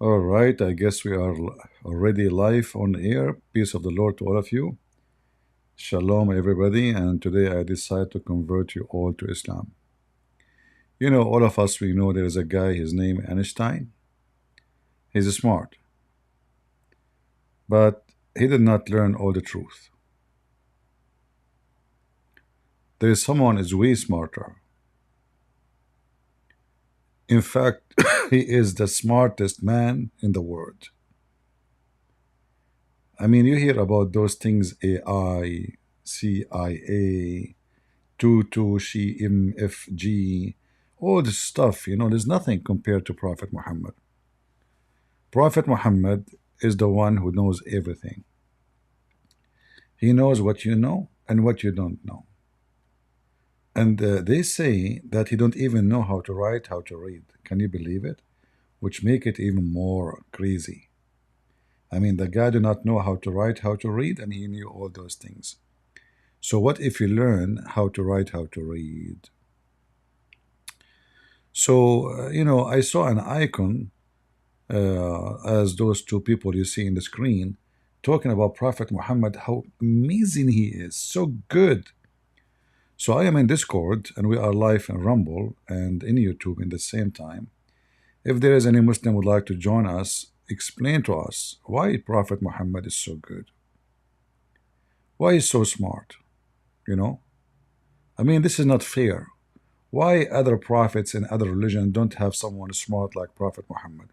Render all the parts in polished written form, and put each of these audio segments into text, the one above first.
All right, I guess we are already live on air. Peace of the Lord to all of you. Shalom, everybody. And today I decide to convert you all to Islam. You know, all of us, we know there is a guy, his name Einstein. He's smart, but he did not learn all the truth. There is someone is way smarter. In fact, he is the smartest man in the world. I mean, you hear about those things AI, CIA, 22 CMFG, all this stuff, there's nothing compared to Prophet Muhammad. Prophet Muhammad is the one who knows everything. He knows what you know and what you don't know. And they say that he don't even know how to write, how to read. Can you believe it? Which make it even more crazy. I mean, the guy do not know how to write, how to read, and he knew all those things. So what if you learn how to write, how to read? So, I saw an icon as those two people you see in the screen talking about Prophet Muhammad, how amazing he is, so good. So I am in Discord and we are live in Rumble and in YouTube in the same time. If there is any Muslim would like to join us, explain to us why Prophet Muhammad is so good. Why he's so smart, I mean, this is not fair. Why other prophets in other religions don't have someone smart like Prophet Muhammad?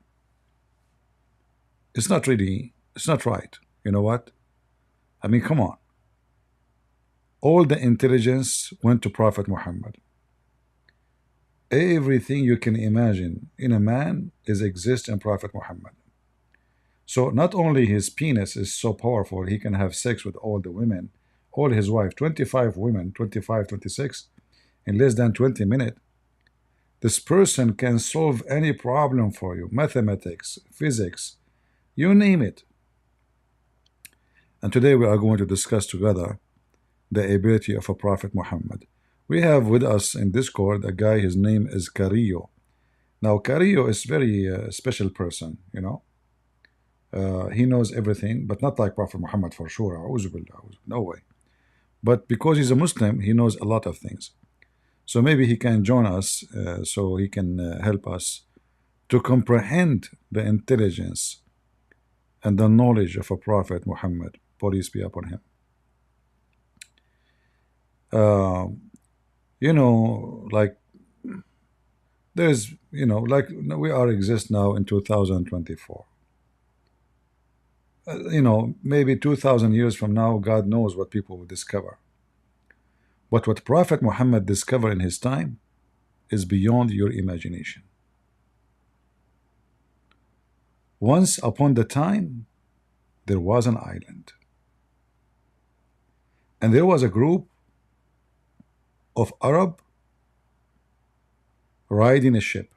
It's not right. You know what? I mean, come on. All the intelligence went to Prophet Muhammad. Everything you can imagine in a man exists in Prophet Muhammad. So not only his penis is so powerful, he can have sex with all the women, all his wife, 25 women, 25, 26, in less than 20 minutes. This person can solve any problem for you, mathematics, physics, you name it. And today we are going to discuss together the ability of a Prophet Muhammad. We have with us in Discord a guy, his name is Carillo. Now, Carillo is very special person, he knows everything, but not like Prophet Muhammad for sure. No way. But because he's a Muslim, he knows a lot of things. So maybe he can join us so he can help us to comprehend the intelligence and the knowledge of a Prophet Muhammad, peace be upon him. Like there's, like we are exist now in 2024. Maybe 2,000 years from now, God knows what people will discover. But what Prophet Muhammad discovered in his time is beyond your imagination. Once upon the time, there was an island. And there was a group of Arab riding a ship.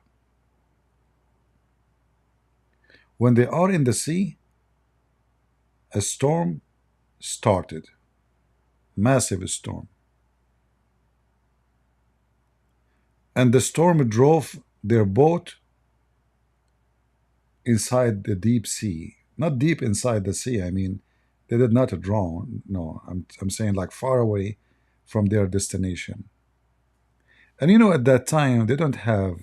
When they are in the sea, a storm started. Massive storm. And the storm drove their boat inside the deep sea. Not deep inside the sea, I mean, they did not drown. No, I'm saying like far away from their destination. And at that time, they don't have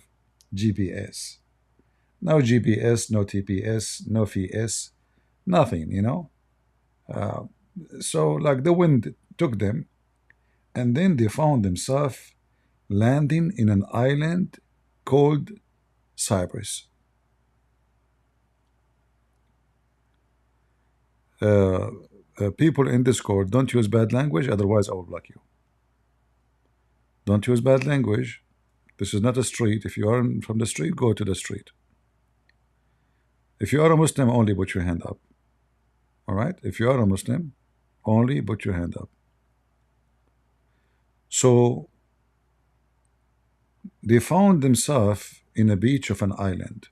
GPS. No GPS, no TPS, no VS, nothing, So like the wind took them, and then they found themselves landing in an island called Cyprus. People in Discord, don't use bad language, otherwise I will block you. Don't use bad language. This is not a street. If you are from the street, go to the street. If you are a Muslim, only put your hand up. All right? If you are a Muslim, only put your hand up. So they found themselves in a beach of an island.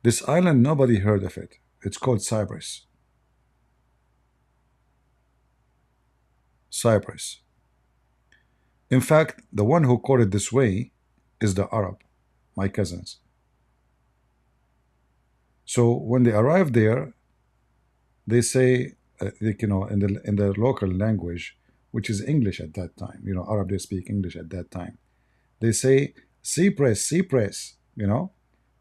This island, nobody heard of it. It's called Cyprus. Cyprus. In fact, the one who called it this way is the Arab, my cousins. So when they arrive there, they say, like, in the local language, which is English at that time. Arab, they speak English at that time. They say cypress, cypress.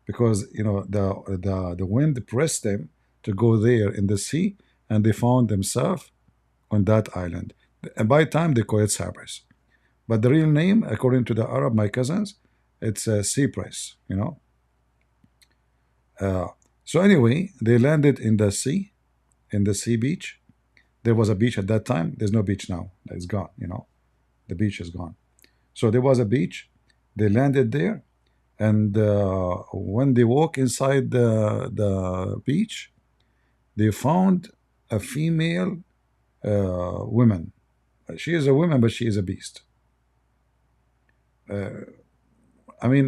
Because the wind pressed them to go there in the sea, and they found themselves on that island. And by time they call it Cyprus, but the real name, according to the Arab, my cousins, it's Cyprus. Uh, so anyway, they landed in the sea, in the sea beach. There was a beach at that time. There's no beach now. It's gone. The beach is gone. So there was a beach. They landed there, and when they walk inside the beach, they found a female woman. She is a woman, but she is a beast. I mean,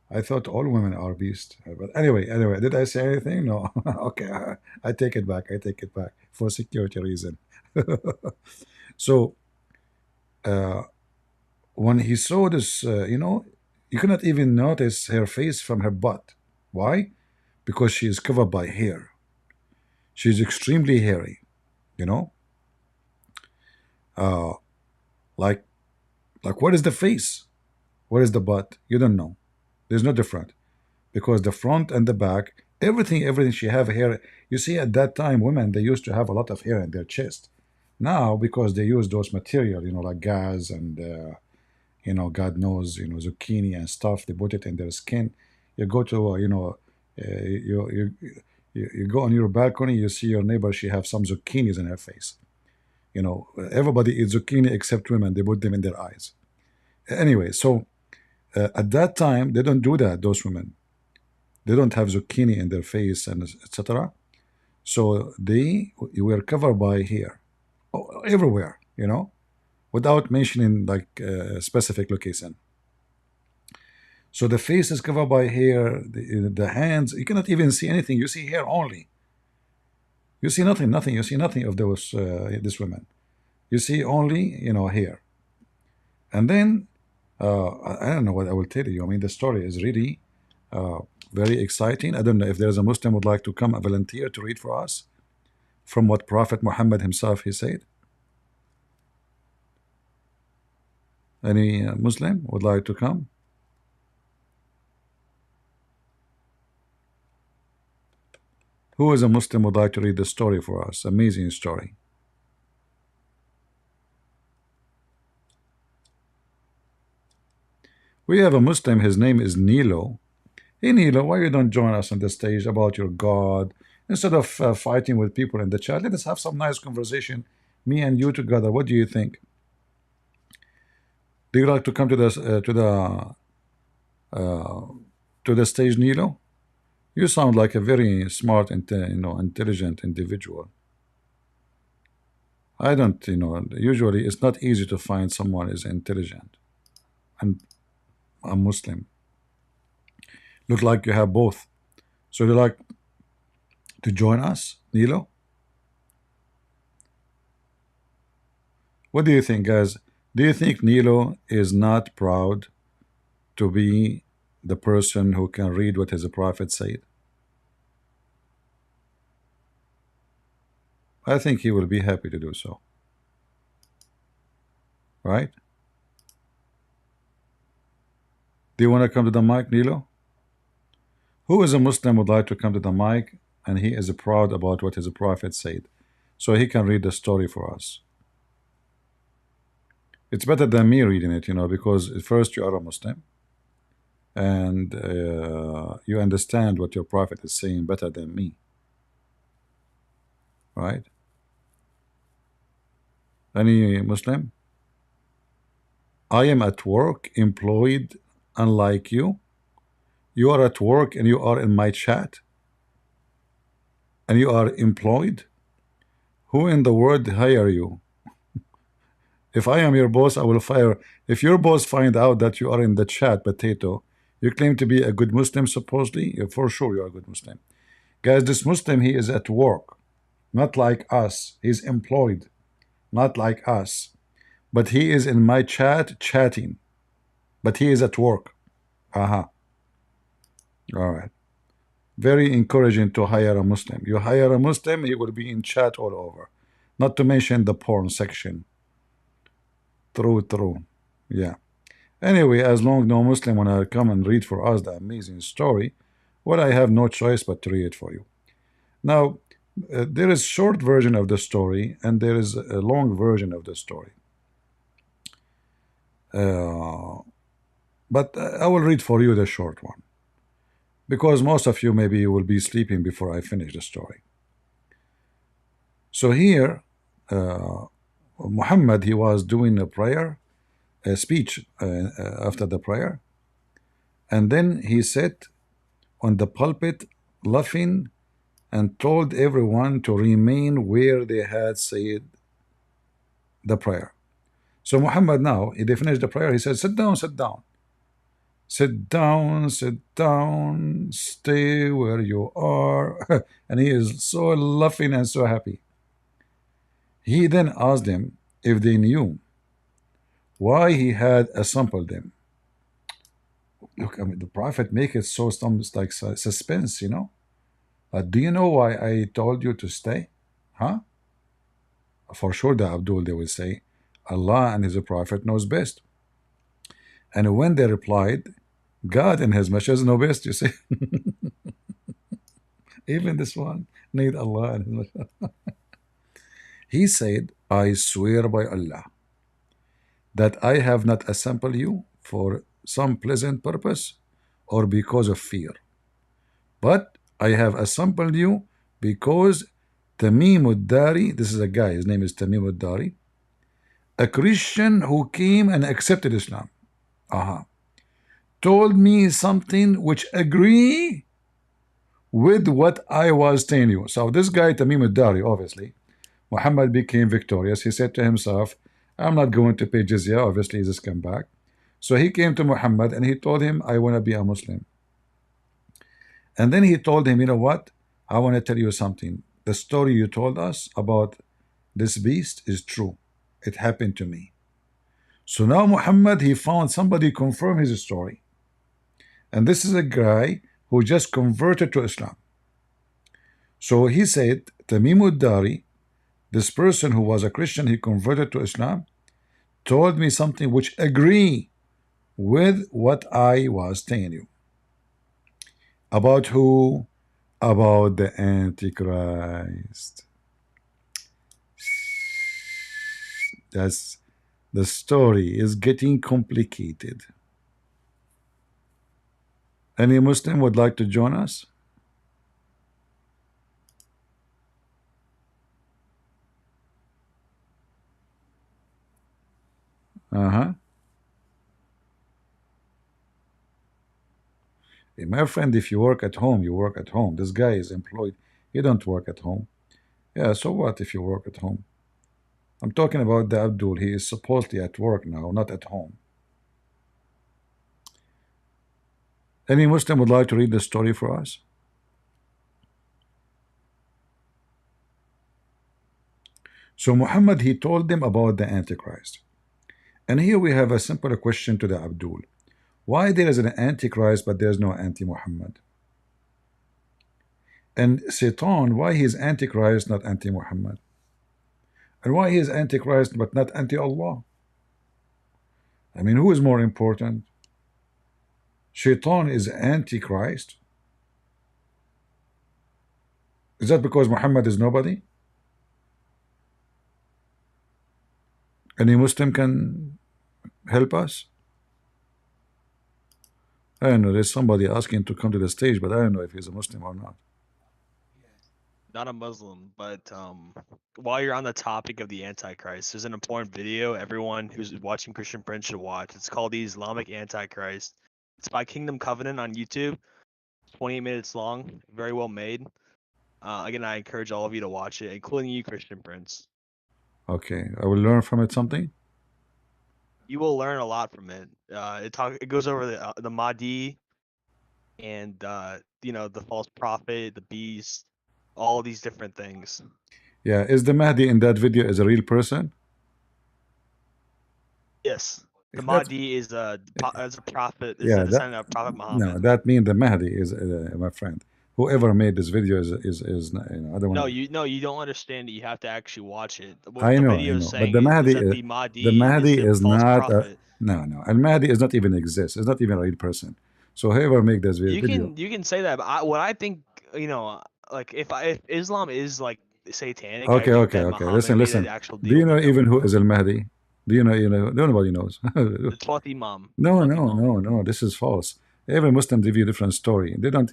I thought all women are beasts. But anyway, did I say anything? No. Okay, I take it back. I take it back for security reason. So uh, when he saw this, you cannot even notice her face from her butt. Why? Because she is covered by hair. She's extremely hairy. You know, uh, like what is the face? What is the butt? You don't know. There's no different because the front and the back, everything she have hair. You see, at that time, women they used to have a lot of hair in their chest. Now, because they use those material, like gas and God knows, zucchini and stuff, they put it in their skin. You go to, you go on your balcony, you see your neighbor, she have some zucchinis in her face. Everybody eats zucchini except women. They put them in their eyes. Anyway, so at that time, they don't do that, those women. They don't have zucchini in their face and etc. So they were covered by hair everywhere, without mentioning like specific location. So the face is covered by hair, the hands, you cannot even see anything. You see hair only. You see nothing. You see nothing of these women. You see only, hair. And then, I don't know what I will tell you. I mean, the story is really very exciting. I don't know if there's a Muslim would like to come a volunteer to read for us from what Prophet Muhammad himself he said. Any Muslim would like to come? Who is a Muslim would like to read the story for us? Amazing story. We have a Muslim, his name is Nilo. Hey Nilo, why you don't join us on the stage about your God? Instead of fighting with people in the chat, let us have some nice conversation, me and you together. What do you think? Do you like to come to the stage, Nilo? You sound like a very smart and intelligent individual. I don't, usually it's not easy to find someone is intelligent and a Muslim. Look like you have both. So you like to join us, Nilo? What do you think, guys? Do you think Nilo is not proud to be the person who can read what his prophet said? I think he will be happy to do so. Right? Do you want to come to the mic, Nilo? Who is a Muslim would like to come to the mic and he is proud about what his prophet said, so he can read the story for us? It's better than me reading it, because first you are a Muslim and you understand what your prophet is saying better than me. Right? Any Muslim? I am at work, employed, unlike you. You are at work and you are in my chat. And you are employed. Who in the world hire you? If I am your boss, I will fire. If your boss find out that you are in the chat, potato, you claim to be a good Muslim, supposedly, for sure you are a good Muslim. Guys, this Muslim, he is at work. Not like us. He's employed. Not like us. But he is in my chat chatting. But he is at work. Aha. All right. Very encouraging to hire a Muslim. You hire a Muslim, he will be in chat all over. Not to mention the porn section. True, true. Yeah. Anyway, as long no Muslim wanna come and read for us the amazing story, well, I have no choice but to read it for you. Now, there is short version of the story and there is a long version of the story. But I will read for you the short one because most of you maybe you will be sleeping before I finish the story. So here, Muhammad, he was doing a prayer, a speech after the prayer, and then he sat on the pulpit laughing and told everyone to remain where they had said the prayer. So Muhammad now, they finished the prayer, he said, sit down, sit down. Sit down, sit down, stay where you are. And he is so laughing and so happy. He then asked them if they knew why he had assembled them. Look, I mean, the Prophet make it so some like suspense, you know. Do you know why I told you to stay? Huh? For sure, the Abdul, they will say, Allah and His Prophet knows best. And when they replied, God and His messengers know best, you see. Even this one need Allah and His messengers. He said, I swear by Allah that I have not assembled you for some pleasant purpose or because of fear, but I have assembled you because Tamim ad-Dari, this is a guy, his name is Tamim ad-Dari, a Christian who came and accepted Islam, told me something which agree with what I was telling you. So this guy Tamim ad-Dari, obviously, Muhammad became victorious. He said to himself, I'm not going to pay jizya, obviously he's a scumbag. So he came to Muhammad and he told him, I want to be a Muslim. And then he told him, you know what? I want to tell you something. The story you told us about this beast is true. It happened to me. So now Muhammad, he found somebody confirm his story. And this is a guy who just converted to Islam. So he said, Tamim ad-Dari, this person who was a Christian, he converted to Islam, told me something which agree with what I was telling you. About who? About the Antichrist. That's the story is getting complicated. Any Muslim would like to join us? Hey, my friend, if you work at home, you work at home. This guy is employed. He don't work at home. Yeah, so what if you work at home? I'm talking about the Abdul. He is supposedly at work now, not at home. Any Muslim would like to read the story for us? So Muhammad, he told them about the Antichrist. And here we have a simple question to the Abdul. Why there is an Antichrist but there's no anti-Muhammad? And Satan, why he is Antichrist, not anti-Muhammad? And why he is Antichrist but not anti-Allah? I mean, who is more important? Shaitan is Antichrist. Is that because Muhammad is nobody? Any Muslim can help us? I don't know, there's somebody asking to come to the stage, but I don't know if he's a Muslim or not. Not a Muslim, but while you're on the topic of the Antichrist, there's an important video everyone who's watching Christian Prince should watch. It's called The Islamic Antichrist. It's by Kingdom Covenant on YouTube. 28 minutes long, very well made. Again, I encourage all of you to watch it, including you, Christian Prince. Okay, I will learn from it something. You will learn a lot from it. It goes over the Mahdi and the false prophet, the beast, all these different things. Yeah, is the Mahdi in that video is a real person? Yes, the That's Mahdi is a prophet. Is yeah. a That descendant of Prophet no, Mohammed. that means the Mahdi is my friend. Whoever made this video is I don't want to. No, you don't understand it. You have to actually watch it. What I the know, I video is know, but saying is that the The Mahdi is Mahdi the is false not. prophet. No, no, Al Mahdi is not even exist. It's not even a real person. So whoever make this video, You can say that, but what I think, you know, like if Islam is like satanic, I okay, think okay, that okay. Muhammad Listen, made an listen. actual Do deal you with the know even devil. who is Al Mahdi? Do you know? You know? Nobody knows. The 12th Imam. The No, 12th no, Imam. no, no. This is false. Every Muslim give you a different story. They don't.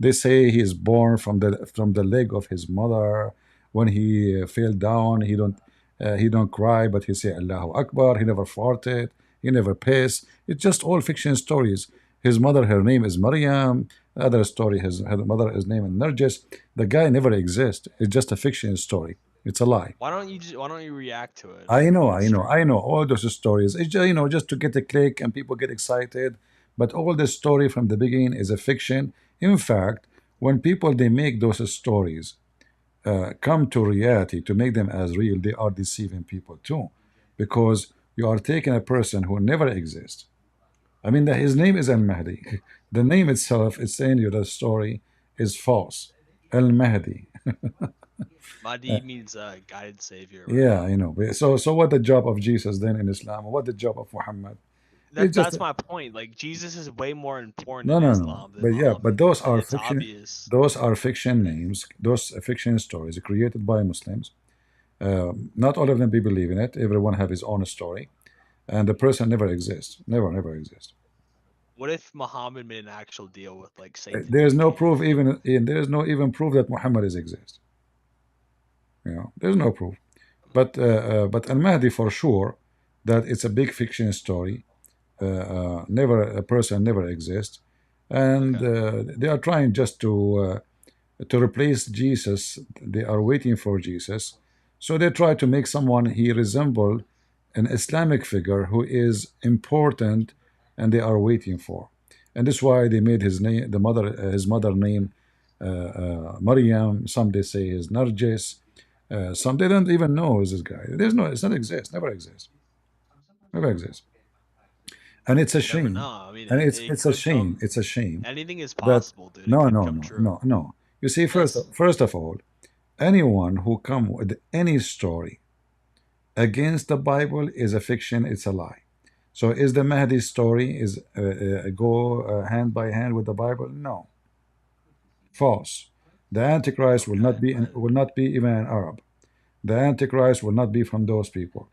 They say he is born from the leg of his mother. When he fell down, he don't cry, but he say Allahu Akbar. He never farted. He never pissed. It's just all fiction stories. His mother, her name is Maryam. Other story, his mother is named Nargis. The guy never exists. It's just a fiction story. It's a lie. Why don't you react to it I on know, stream? I know all those stories. It's just, just to get a click and people get excited. But all the story from the beginning is a fiction. In fact, when people they make those stories come to reality to make them as real, they are deceiving people too, because you are taking a person who never exists. I mean, his name is Al Mahdi. The name itself is saying you the story is false. Al Mahdi. Mahdi means guided savior, right? Yeah, I know. So what the job of Jesus then in Islam? What the job of Muhammad? It's just That's my point. Like Jesus is way more important no, in no, no. Islam than But yeah, but Muhammad. It's obvious. those are fiction names. Those fiction stories created by Muslims. Not all of them be believe in it. Everyone have his own story, and the person never exists. Never, never exists. What if Muhammad made an actual deal with like Satan? There is no proof even. There is no even proof that Muhammad is exist. There's no proof. But Al Mahdi for sure that it's a big fiction story. Never a person never exists, and Okay. they are trying just to replace Jesus. They are waiting for Jesus, so they try to make someone he resemble an Islamic figure who is important, and they are waiting for. And that's why they made his name, his mother name, Maryam. Some they say is Nargis. Some they don't even know is this guy. There's no, it's not exist, never exist, never exist. And it's a You never shame. know. I mean, And it it's a could shame. come. It's a shame Anything is that possible, dude. It no, could no, come no, true. no, no. You see, Yes. first of all, anyone who come with any story against the Bible is a fiction. It's a lie. So is the Mahdi story is go hand by hand with the Bible? No, false. The Antichrist Okay. will not be even an Arab. The Antichrist will not be from those people.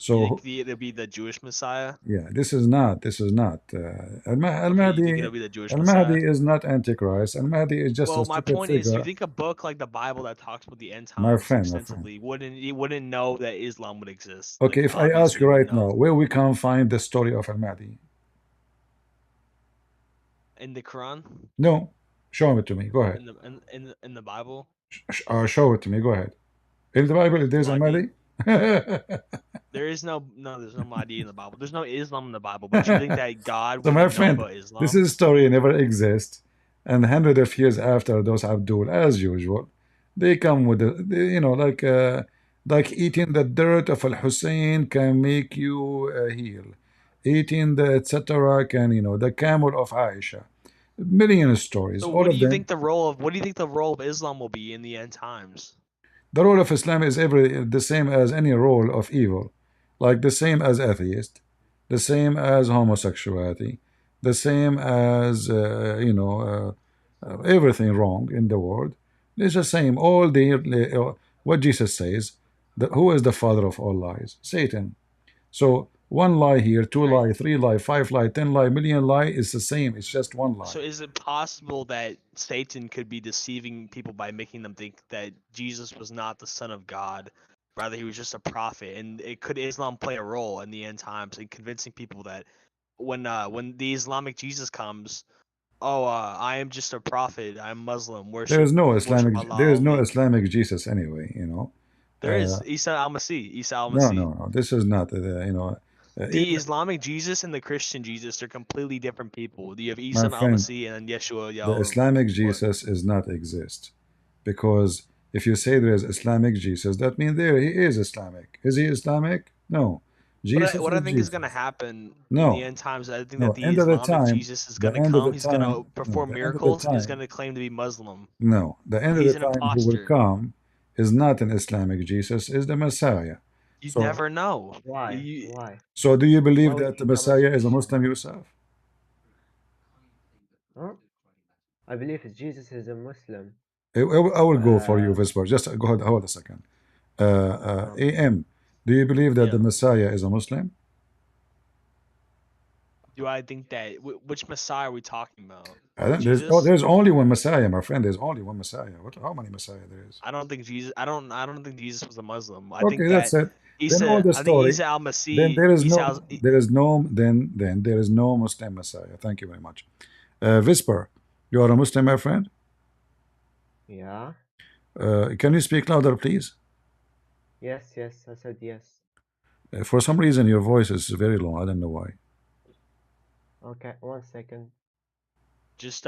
You think So it'll be the Jewish Messiah? yeah, this is not Al Okay, you think Mahdi. it'll be the Jewish Al Messiah? Mahdi is not Antichrist. Al Mahdi is just a Well, my stupid point is, you figure, think a book like the Bible that talks about the end my times friend, my friend. extensively wouldn't know that Islam would exist? Okay, Like if I ask obviously you it would right know. now where we can find the story of Al Mahdi, In the Quran, no, show it to me. Go ahead. in the Bible, Show it to me. Go ahead. In the Bible, there's Al Mahdi. Mahdi. There is there's no Mahdi in the Bible. There's no Islam in the Bible. But you think that God So, my wouldn't know friend, about this Islam? is story never exists, and hundred of years after those Abdul, as usual, they come with like eating the dirt of Al Hussein can make you heal, eating the etc. can the camel of Aisha, million stories, So all of them. what do you think the role of Islam will be in the end times? The role of Islam is every the same as any role of evil, like the same as atheist, the same as homosexuality, the same as everything wrong in the world. It's the same. All what Jesus says. Who is the father of all lies? Satan. So one lie here, two Right. lie, three lie, five lie, 10 lie, million lie is the same. It's just one lie. So is it possible that Satan could be deceiving people by making them think that Jesus was not the son of God, rather he was just a prophet? And could Islam play a role in the end times in convincing people that when the Islamic Jesus comes, oh, I am just a prophet, I'm Muslim, There is no worship Islamic. There Allah is no only. Islamic Jesus anyway. There Uh, is Isa al-Masih, Isa no, al-Masih. no, no. This is not. The Even Islamic Jesus and the Christian Jesus are completely different people. You have my Isa friend, al-Masih and then Yeshua, the yo, Islamic what? Jesus is not exist, because if you say there is Islamic Jesus, that means there he is Islamic. Is he Islamic? No. Jesus What I is think is gonna Jesus. happen in the No, end times, I think that no. the End of the Islamic time, Jesus is the gonna end of the come. He's gonna time, no, perform the end of the miracles, and he's time, gonna claim to be Muslim. no, the end of the He's an time who will imposter. come is not an Islamic Jesus, is the Messiah. You So, never know. Why? You, Why? so do you Why believe would that the he come as Messiah a is a Christian? Muslim yourself? Huh? I believe Jesus is a Muslim. I will go for you, Uh, Vesper. Just go ahead, hold a second. um, AM, do you believe that the yeah. Messiah is a Muslim? Do I think that which Messiah are we talking about? I don't, Jesus? there's only one Messiah, my friend. There's only one Messiah. How many Messiah there is? I don't think Jesus. I don't think Jesus was a Muslim. I think Okay, that's that it. Then all Isa. the I think story. Isa al Then Masih. there is Isa. no, there is no, then there is no Muslim Messiah. Thank you very much. Whisper, you are a Muslim, my friend. yeah. Can you speak louder, please? Yes, yes. I said yes. For some reason, your voice is very low. I don't know why. Okay, 1 second. Just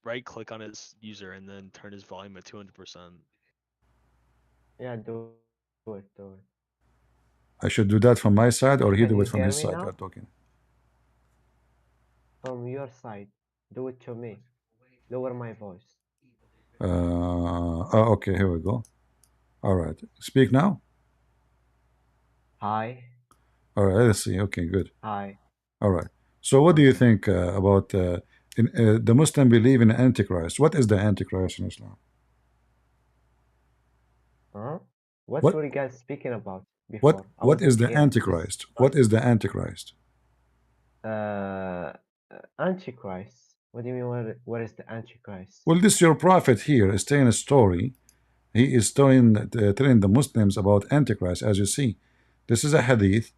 right click on his user and then turn his volume at 200%. Yeah, do it, do it. I should do that from my side, or he Can do you it from hear his me side. You now? are talking. From your side. Do it to me. Lower my voice. Okay, here we go. All right, speak now. Hi. All right, let's see. Okay, good. Hi. All right. So, what do you Okay. think about the Muslim believe in Antichrist? What is the Antichrist in Islam? Huh? What What were you guys speaking about what before? I what is wasn't the here. Just Antichrist? What is the Antichrist? uh, Antichrist. What do you mean? What is the Antichrist? Well, this your prophet here is telling a story. He is telling the Muslims about Antichrist. As you see, this is a hadith,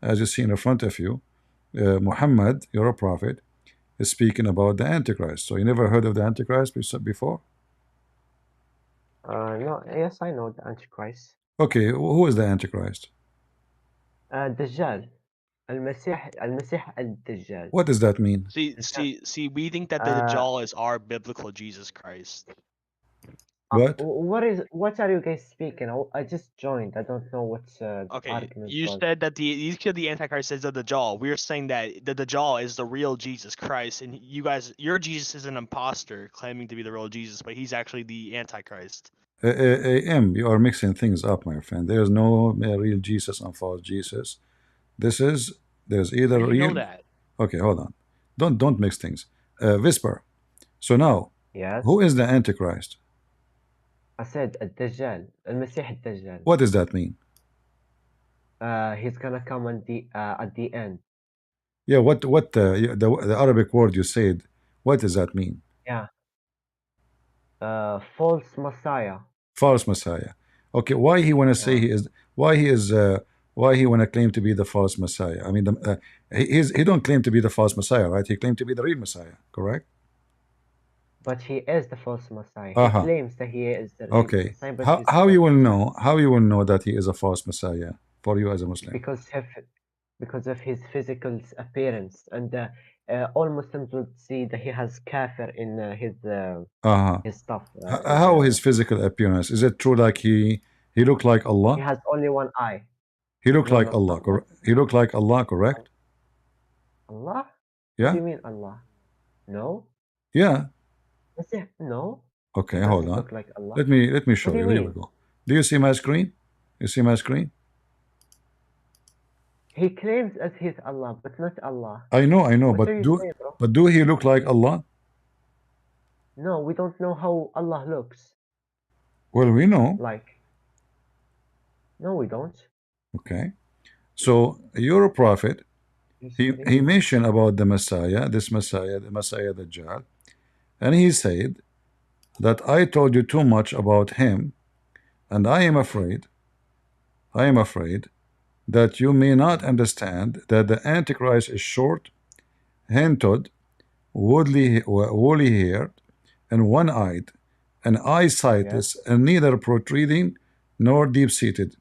as you see in front of you. Muhammad, your prophet, is speaking about the Antichrist. So you never heard of the Antichrist before? No. Yes, I know the Antichrist. Okay, who is the Antichrist? Dajjal. المسيح الدجال. What does that mean? See. We think that the Uh, Dajjal is our biblical Jesus Christ. What? what are you guys speaking? I just joined. I don't know what the Okay, argument you was. said that you said the Antichrist is the Dajjal. We're saying that the Dajjal is the real Jesus Christ, and you guys, your Jesus is an imposter claiming to be the real Jesus, but he's actually the Antichrist. You are mixing things up, my friend. There is no real Jesus and false Jesus. This is there's How either do you know real. that? Okay, hold on. Don't mix things. Whisper. So now, Yes. who is the Antichrist? I said الدجال. المسيح الدجال. What does that mean? He's gonna come at the end. Yeah, what the Arabic word you said? What does that mean? Yeah. False Messiah. False Messiah. Okay, why he wanna say Yeah. he is? Why he is? Why he wanna claim to be the false Messiah? I mean, he don't claim to be the false Messiah, right? He claimed to be the real Messiah, correct? But he is the false Messiah. He Uh-huh. claims that he is the real Okay. Messiah, but How he's how false you will Messiah. know? How you will know that he is a false Messiah for you as a Muslim? Because of his physical appearance, and all Muslims would see that he has kafir in Uh-huh. his stuff. How his physical appearance? Is it true like he looked like He Allah? has only one eye. He looked No, like no, Allah, correct? He looked like Allah, correct? Allah? What do Yeah? you mean Allah? No? Yeah. No? He Okay, hold doesn't on. look like Allah. Let me What show do you you. Here we mean? go. Do you see my screen? You see my screen? He claims as he's Allah, but not Allah. I know, What are you saying, bro? but do he look like Allah? No, we don't know how Allah looks Well, we know. like. No, we don't. Okay. So you're a prophet. You He see? mentioned about the Messiah, this Messiah, the Messiah Dajjal, and he said that I told you too much about him, and I am afraid that you may not understand that the Antichrist is short, hented, woolly haired, and one-eyed, and Yes, eyesightless, and neither protruding nor deep-seated.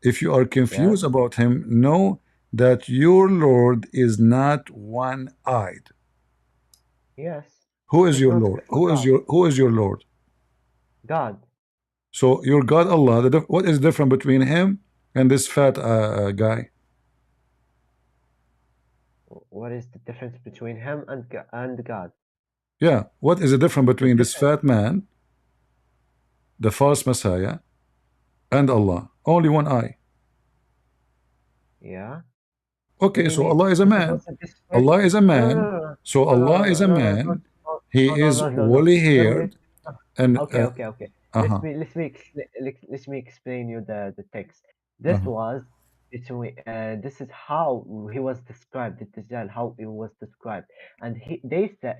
If you are yes, confused about him, know that your Lord is not one-eyed. yes. Who is He's your not Lord? God. Who is your Lord? God. So your God Allah. What is different between him and this fat guy? What is the difference between him and God? Yeah, what is the difference The between this difference. fat man, the false Messiah, and Allah? Only one eye. Yeah. What Okay, do you so mean? Allah is a Because man. also this verse. Allah is a No, no, man. no, no, So no, Allah is a no, no, no, man. He no, no, is no, no, no. woolly Let me. haired and Okay, okay, okay. uh-huh. Let me explain you the text. This Uh-huh. was between. This is how he was described. The Dajjal, how he was described, and they said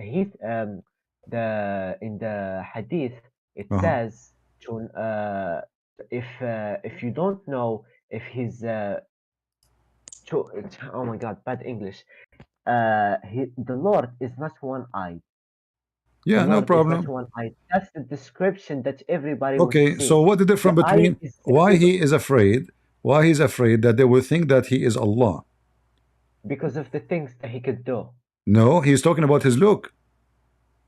the in the Hadith it Uh-huh. says to if you don't know if he's to oh my God, bad English. The Lord is not one-eyed. The Yeah, no Lord is not problem. one-eyed. That's the description that everybody would Okay, so see. what the The difference eye between is why because he is afraid, why he's afraid that they will think that he is Allah? of the things that he could do. No, he's talking about his look.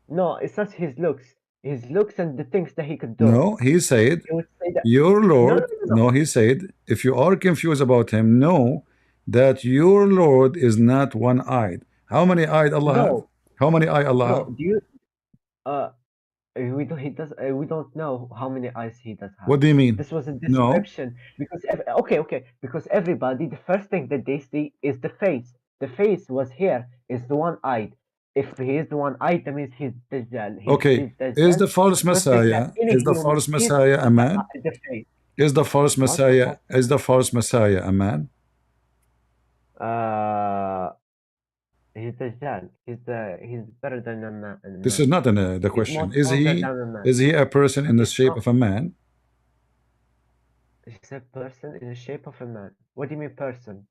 No, it's not his looks and the things that he could do. No, he said, He would say that your no, no, Lord. no, no, No, he said, if you are confused about him, know that your Lord is not one-eyed. How many eyed Allah have? no, How many eye Allah no. have? Do you uh we don't know how many eyes he does have. What do you mean? This was a No. description because okay, because everybody the first thing that they see is the face. The face was here is the one eyed. If he is the one eyed, that means he's Dajjal. If Okay, he's is Dajjal, the the false first thing that Messiah, any is the human false sees Messiah is a man? the face. Is the false Messiah, What? is the false Messiah a man? Uh, he's Dajjal. He's better than a This man. is not the He's question. more stronger than a man. Is he a person in the He's shape not. of a man? He's a person in the shape of a man. What do you mean person?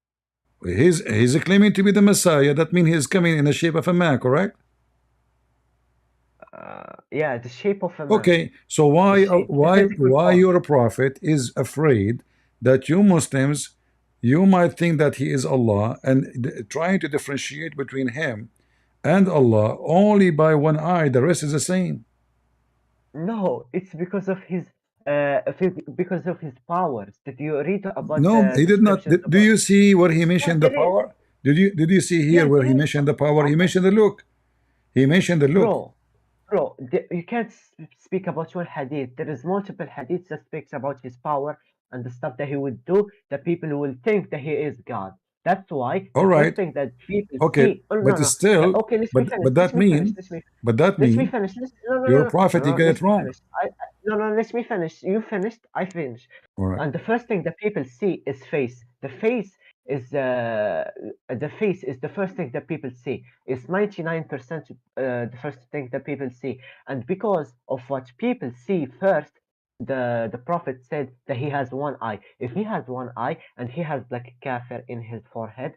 He's claiming to be the Messiah. That means he's coming in the shape of a man, correct? Yeah, the shape of a man. Okay, so The shape, the physical why form. your prophet is afraid that you Muslims, you might think that he is Allah and trying to differentiate between him and Allah only by one eye, the rest is the same. No, it's because of his powers. Did you read about No, the he did not. descriptions Do about? you see where he Yeah, mentioned the there is. power? Did you see here Yeah, where there he is. mentioned the power? He Okay, mentioned the look. He mentioned the look. bro, you can't speak about one hadith. There is multiple hadiths that speaks about his power and the stuff that he would do. That people will think that he is God. That's why All the first right. thing that people Okay, see. Oh no, but no. still, Okay, let me finish. but Let that me finish. mean, Let me finish. No, no, no, your no, prophet no, he no. got it Let me wrong. finish. No, no. Let me finish. You finished. I finished. All right. And the first thing that people see is face. The face is the first thing that people see. It's 99% the first thing that people see. And because of what people see first, the prophet said that he has one eye. If he has one eye and he has like a kafir in his forehead,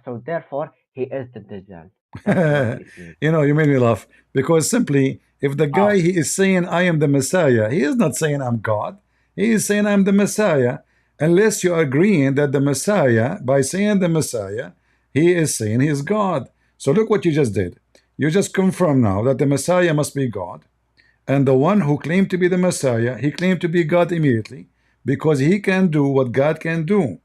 so therefore he is the Dajjal. That's what it means. You know, you made me laugh because simply, if the guy How? he is saying I am the Messiah, he is not saying I'm God. He is saying I'm the Messiah. Unless you are agreeing that the Messiah, by saying the Messiah, he is saying he is God. So look what you just did. You just confirm now that the Messiah must be God. And the one who claimed to be the Messiah, he claimed to be God immediately because he can do what God can do.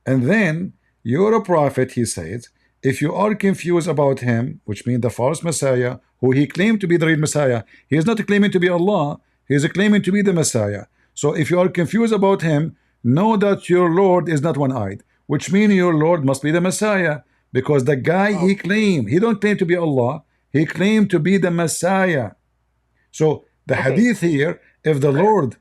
And then you're a prophet, he says. If you are confused about him, which means the false Messiah, who he claimed to be the real Messiah, he is not claiming to be Allah, he is claiming to be the Messiah. So if you are confused about him, know that your Lord is not one-eyed, which means your Lord must be the Messiah. Because the guy he Okay. claimed, he don't claim to be Allah, he claimed to be the Messiah. So the Okay. hadith here, if the word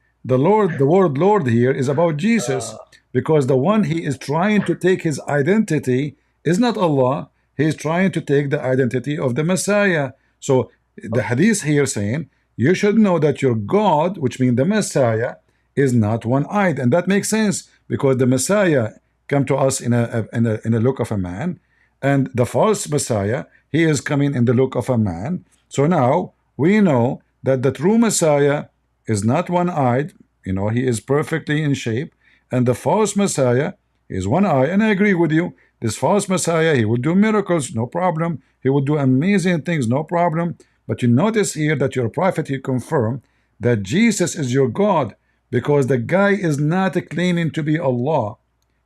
Lord here is about Jesus, because the one he is trying to take his identity is not Allah, he is trying to take the identity of the Messiah. So the Okay. hadith here saying, you should know that your God, which means the Messiah, is not one-eyed. And that makes sense because the Messiah come to us in a look of a man, and the false Messiah, he is coming in the look of a man. So now we know that the true Messiah is not one-eyed, you know, he is perfectly in shape, and the false Messiah is one eye. And I agree with you, this false Messiah, he will do miracles, no problem. He will do amazing things, no problem. But you notice here that your prophet, he confirmed that Jesus is your God, because the guy is not claiming to be Allah.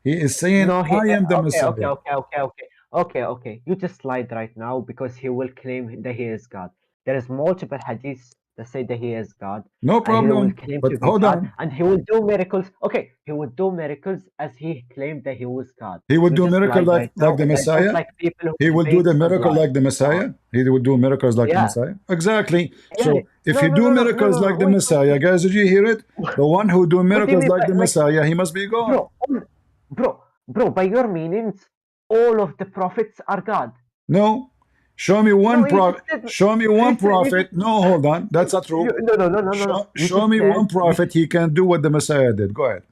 He is saying, No, I am the okay, okay, Messiah. okay, okay, okay. Okay, okay. You just lied right now because he will claim that he is God. There is multiple hadiths that say that he is God, No and he will problem. claim But to be hold God, on. and he will do miracles. Okay, he will do miracles as he claimed that he was God. He would You do just miracle lied right like now, the and I don't Messiah. like people He who will do the debates and miracle lie. like the Uh, Messiah. He will do miracles like the yeah, Messiah. Exactly. yeah. So if No, he no, do no, no, no, miracles no, no. like the Wait, wait, Messiah, wait. guys, did you hear it? The one who do What do you miracles mean like by the like, Messiah, he must be God. bro, bro, bro? By your meanings, all of the prophets are God. No. Show me No, one you just prophet. said. Show me You one said you just prophet. No, hold on. That's not true. no, no, no, no, no, no. You Show just me one said you prophet just he can do what the Messiah did. Go ahead.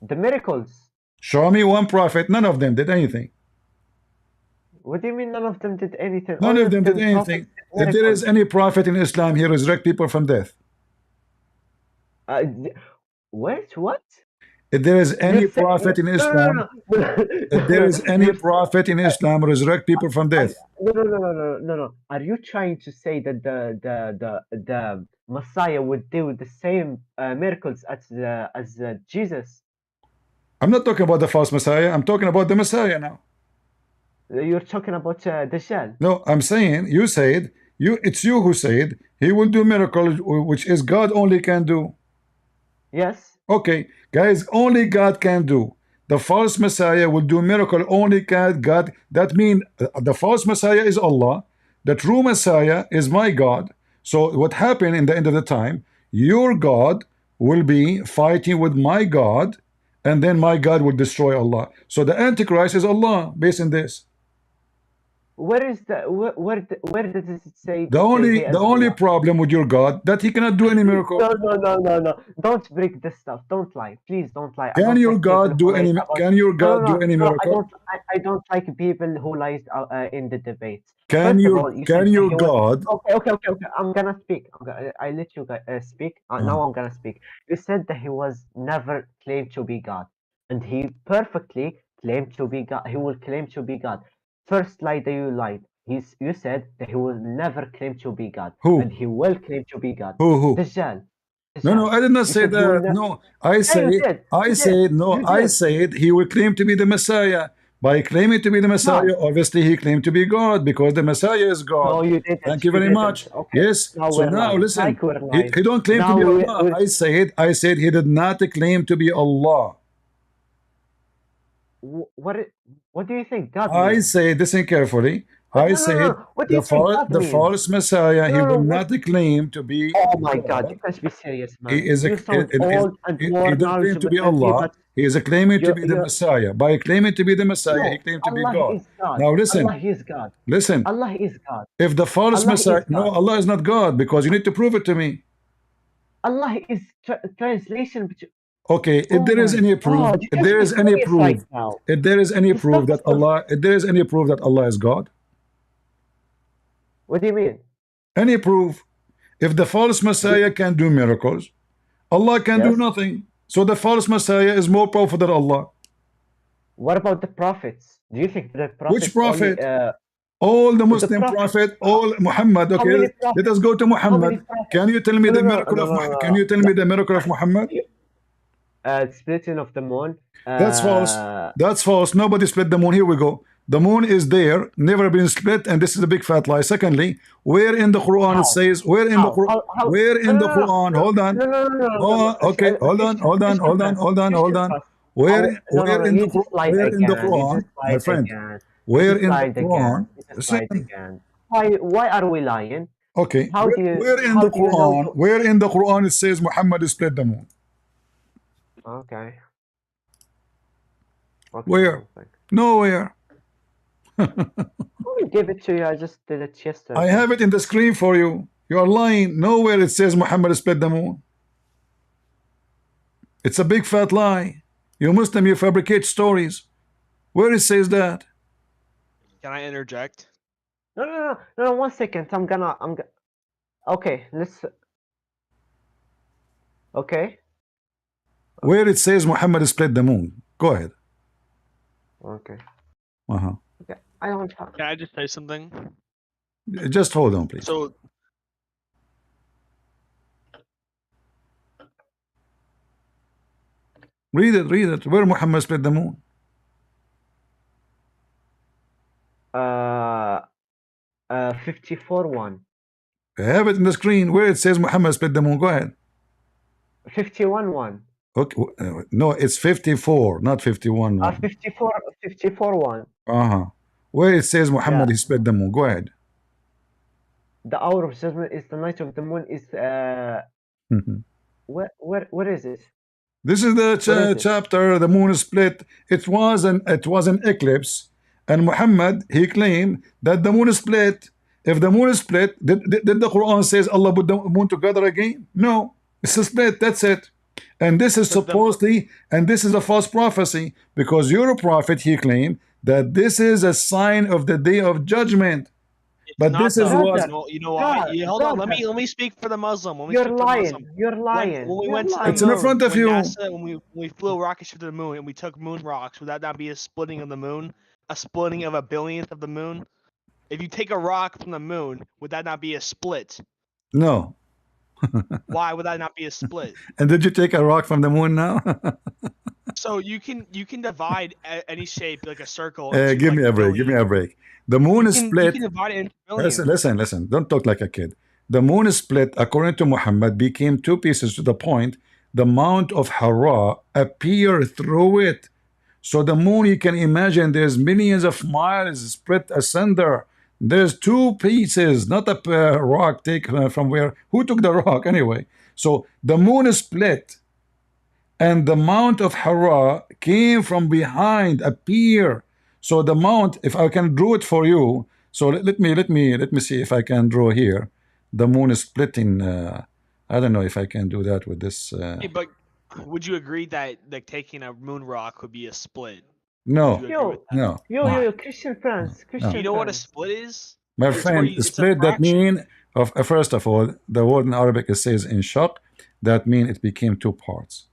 the miracles. Show me one prophet. None of them did anything. What do you mean none of them did anything? None All of of them did them prophets anything. did If there is miracles. any prophet in Islam, he resurrect people from death. Uh, th- wait, what? If there is You any said prophet in no, no, Islam, no, no, if no, there no. is any You said, prophet in Islam, resurrect people from are, death. no, no, no, no, no, no, no. Are you trying to say that the Messiah would do the same miracles as Jesus? I'm not talking about the false Messiah. I'm talking about the Messiah now. You're talking about Dajjal. No, I'm saying you said it's you who said he will do miracles which is God only can do. Yes. Okay, guys, only God can do. The false Messiah will do miracle only God. That means the false Messiah is Allah. The true Messiah is my God. So what happened in the end of the time? Your God will be fighting with my God, and then my God will destroy Allah. So the Antichrist is Allah based on this. Where is the where does it say The only he the is only Allah? problem with your God that he cannot do any miracle. No, no, no, no, no. Don't break this stuff. Don't lie. Please don't lie. I Can don't your like people God who do lies any? about. Can your No, no, God do no, any no. miracle? I don't like people who lies in the debates. Can First of your all, you can said that your he was. God? Okay, okay, okay, okay. I'm gonna speak. I let you guys speak. Uh, Now I'm gonna speak. You said that he was never claimed to be God, and he perfectly claimed to be God. He will claim to be God. First lie that you lied. You said that he will never claim to be God, and who? he will claim to be God. Who? Dajjal. No, no, Dajjal. I did not You say said he will that. not. No, I Yeah, you say, did. I You did. said, no, You I did. said he will claim to be the Messiah. By claiming to be the God. Messiah, obviously he claimed to be God because the Messiah is God. No, you didn't. Thank you You very much. didn't. Okay. Yes. Now So we're now lying. listen, Like we're he lying. don't claim to Now be Allah. I said he did not claim to be Allah. what what do you think God I means? say, listen carefully. I No, no, no, said no. What do you think God the means? false Messiah, he No, no. will What? not claim to be Oh my God! You God. can't be serious, He man. is a You sound old and he more don't claim to knowledgeable be than me, Allah. but He is a claiming to be the you're Messiah. By claiming to be the Messiah, he no. claimed to be Allah God. is God. Now listen, Allah is God. listen. Allah is God. If the false Allah Messiah, is no, God. Allah is not God because you need to prove it to me. Allah is translation. Okay, if Oh there is my any proof, God! You if can't there be is any serious right proof, now. if there is any proof Stop, that stop. Allah, if there is any proof that Allah is God, What do you mean? any proof, if the false Do, Messiah can do miracles, Allah can do yes. nothing. So the false Messiah is more powerful than Allah. What about the prophets? Do you think the Which prophets only prophet? All the the Muslim prophets? prophet, all Muhammad. How Okay, many let prophets? us go to How many Muhammad. prophets? Can you tell me No, no, the no, miracle no, of no, no, Can you tell no. me the miracle of Muhammad? Splitting of the moon. That's false. That's false. Nobody split the moon. Here we go. The moon is there, never been split, and this is a big fat lie. Secondly, where in the Quran it How? says, where in the How? Quran, How? where No, in no, the no, Quran, no, hold on. no, no, no, no, no, no. Oh, okay, hold on, hold on, Question hold on, first. hold on, hold Question on. first. How? No, no, no. You just lied Where in the again. You Quran, just my lied friend, again. You where just in the lied again. Quran, You just lied listen, again. Why are we lying? okay, How do you where in how the do you know Quran, you? where in the Quran it says Muhammad split the moon? Okay. Okay. Where? One second. Nowhere. I will give it to you. I just did it I yesterday. have it in the screen for you. You are lying. Nowhere it says Muhammad split the moon. It's a big fat lie. You Muslim, you fabricate stories. Where it says that? Can I interject? No, no, no, no, no. 1 second. Okay, let's. Okay, Where it says Muhammad split the moon? Go ahead. okay, Uh-huh. okay. I don't have. Can I just say something? Just hold on, please. So Read it, read it. Where Muhammad split the moon? 54:1. I have it in the screen where it says Muhammad split the moon. Go ahead. 51:1. Okay, no, it's 54, not 51. 54:1. Where it says Muhammad Yeah. he split the moon. Go ahead. The hour of judgment is the night of the moon is where is it? This is the Where is it? chapter. The moon is split. It was an eclipse, and Muhammad he claimed that the moon is split. If the moon is split, did the Quran says Allah put the moon together again? No, it's a split. That's it. And this is supposedly, and this is a false prophecy, because your prophet he claimed that this is a sign of the day of judgment. But Not this is though. what You know why? Hold on. Let me speak for the Muslim. Let me You're speak for the Muslim. lying. You're lying. When we You're went to the lying. It's in moon, front of when you. NASA, when we flew a rocket ship to the moon and we took moon rocks, would that not be a splitting of the moon? A splitting of a billionth of the moon? If you take a rock from the moon, would that not be a split? No. Why would that not be a split? And did you take a rock from the moon now? So you can divide any shape like a circle. Give me a break. Give me a break. The moon is split. You can divide it into billions. Listen. Don't talk like a kid. The moon is split, according to Muhammad, became two pieces to the point the Mount of Hara appeared through it. So the moon, you can imagine, there's millions of miles split asunder. There's two pieces, not a rock taken from where. Who took the rock anyway? So the moon is split, and the Mount of Hara came from behind, appear. So the mount, if I can draw it for you. So let me see if I can draw here. The moon is splitting. I don't know if I can do that with this. Hey, but would you agree that like taking a moon rock would be a split? No, Yo, no. Christian friends. Christian You know what a friends. split is? My It's friend, where it's a split that fraction. mean of first of all, the word in Arabic it says in shaq. That mean it became two parts.